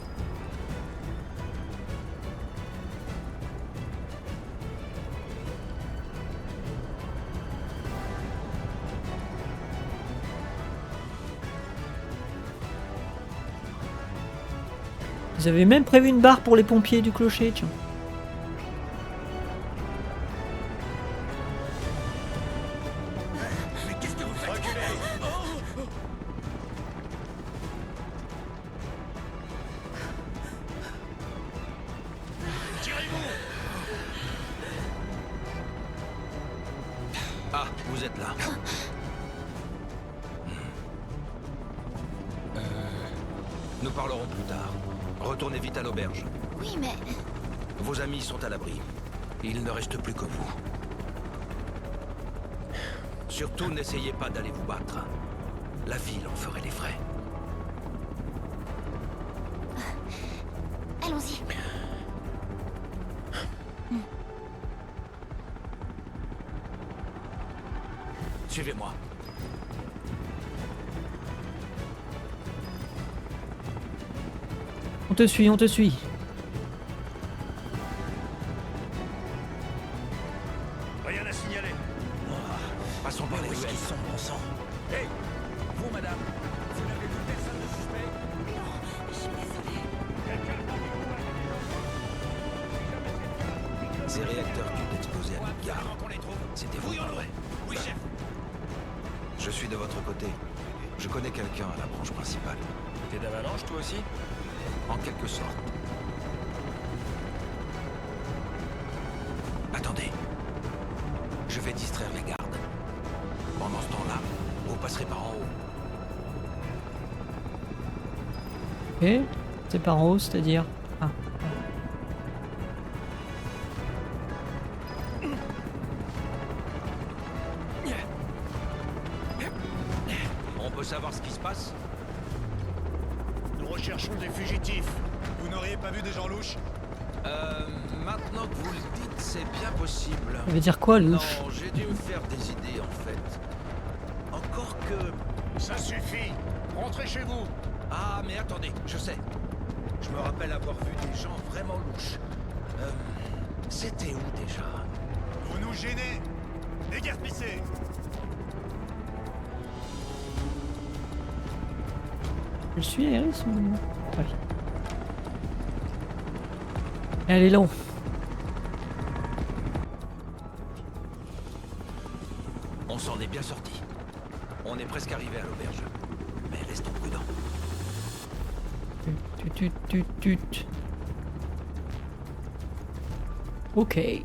Ils avaient même prévu une barre pour les pompiers du clocher, tiens. Mais qu'est-ce que vous faites? Ah, vous êtes là. Nous parlerons plus tard. Retournez vite à l'auberge. Oui, mais... Vos amis sont à l'abri. Il ne reste plus que vous. Surtout, n'essayez pas d'aller vous battre. La ville en ferait les frais. Allons-y. Suivez-moi. On te suit, on te suit. Rien à signaler. Passons par les ruelles. sont, bon sang? Hé, vous, madame, vous n'avez vu personne de suspect? Non, je suis désolée. Ces réacteurs qui ont explosé à Midgard, c'était vous, pas vrai? Oui, chef. Je suis de votre côté. Je connais quelqu'un à la branche principale. T'es d'Avalanche, toi aussi? En quelque sorte. Attendez. Je vais distraire les gardes. Pendant ce temps-là, vous passerez par en haut. Ok. C'est par en haut, c'est-à-dire. Ah. On peut savoir ce qui se passe? Nous recherchons des fugitifs. Vous n'auriez pas vu des gens louches? Maintenant que vous le dites, c'est bien possible. Ça veut dire quoi, louche? Non, j'ai dû me faire des idées, en fait. Encore que... Ça suffit. Rentrez chez vous. Ah, mais attendez, je sais. Je me rappelle avoir vu des gens vraiment louches. C'était où, déjà? Vous nous gênez. Déguerpissez. Je suis Iris ou... Oui. Elle est long. On s'en est bien sorti. On est presque arrivé à l'auberge. Mais restons prudents. Tut. Ok.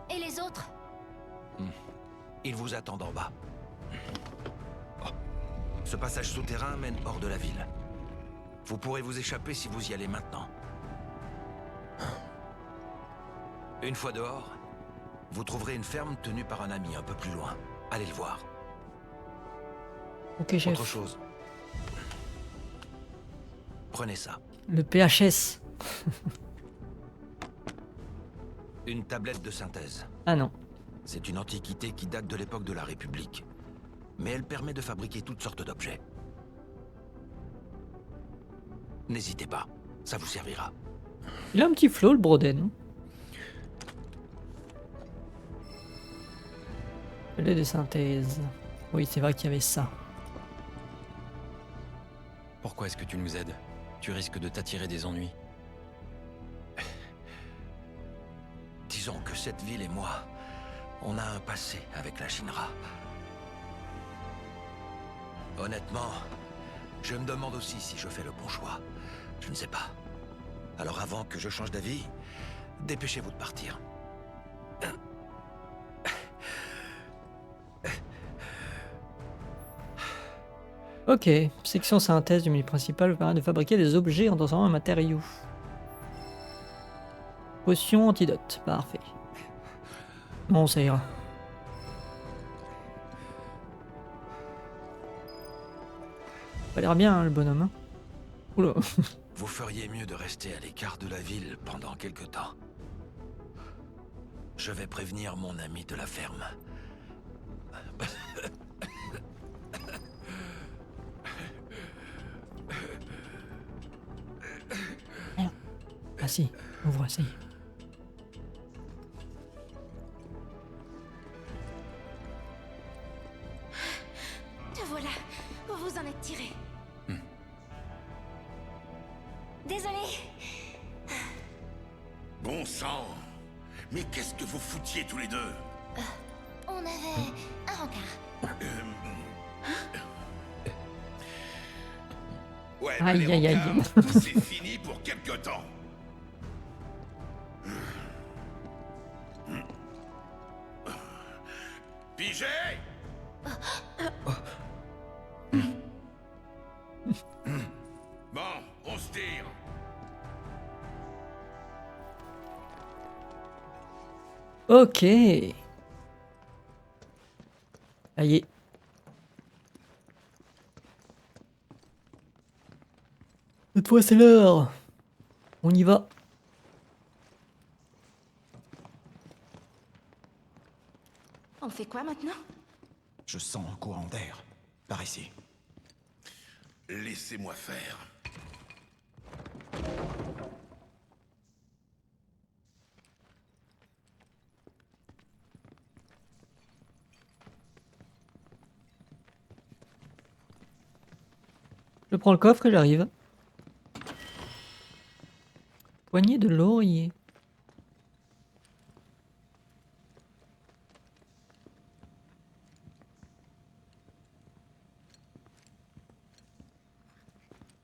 Et les autres? Ils vous attendent en bas. Oh. Ce passage souterrain mène hors de la ville. Vous pourrez vous échapper si vous y allez maintenant. Une fois dehors, vous trouverez une ferme tenue par un ami un peu plus loin. Allez le voir. Ok, chef. Autre chose. Prenez ça. Le PHS. Une tablette de synthèse. Ah non. C'est une antiquité qui date de l'époque de la République. Mais elle permet de fabriquer toutes sortes d'objets. N'hésitez pas, ça vous servira. Il a un petit flow, le Broden. Le de synthèse. Oui, c'est vrai qu'il y avait ça. Pourquoi est-ce que tu nous aides? Tu risques de t'attirer des ennuis. Disons que cette ville et moi, on a un passé avec la Shinra. Honnêtement, je me demande aussi si je fais le bon choix. Je ne sais pas. Alors avant que je change d'avis, dépêchez-vous de partir. Ok, section synthèse du menu principal permet de fabriquer des objets en transformant un matériau. Potion antidote, parfait. Bon, ça ira. Ça a l'air bien, hein, le bonhomme. Hein. Oula. Vous feriez mieux de rester à l'écart de la ville pendant quelque temps. Je vais prévenir mon ami de la ferme. Ah si, ouvre, ça y est. Te voilà. Vous vous en êtes tiré. Désolée. Bon sang. Mais qu'est-ce que vous foutiez tous les deux? On avait un rencard. Ouais, Aïe, les aïe, aïe. rencarts, c'est fini pour quelque temps. Pigé? Bon, on se tire. Ok. Ça y est. Cette fois, c'est l'heure. On y va. On fait quoi maintenant? Je sens un courant d'air. Par ici. Laissez-moi faire. Je prends le coffre et j'arrive. Poignée de laurier.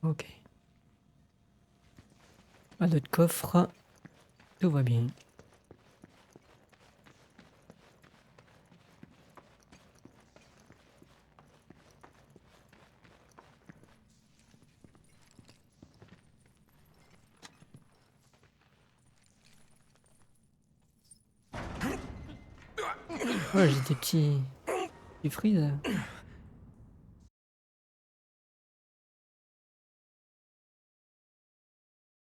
Ok. Pas d'autre coffre. Tout va bien. Ouais, j'ai des petits frises.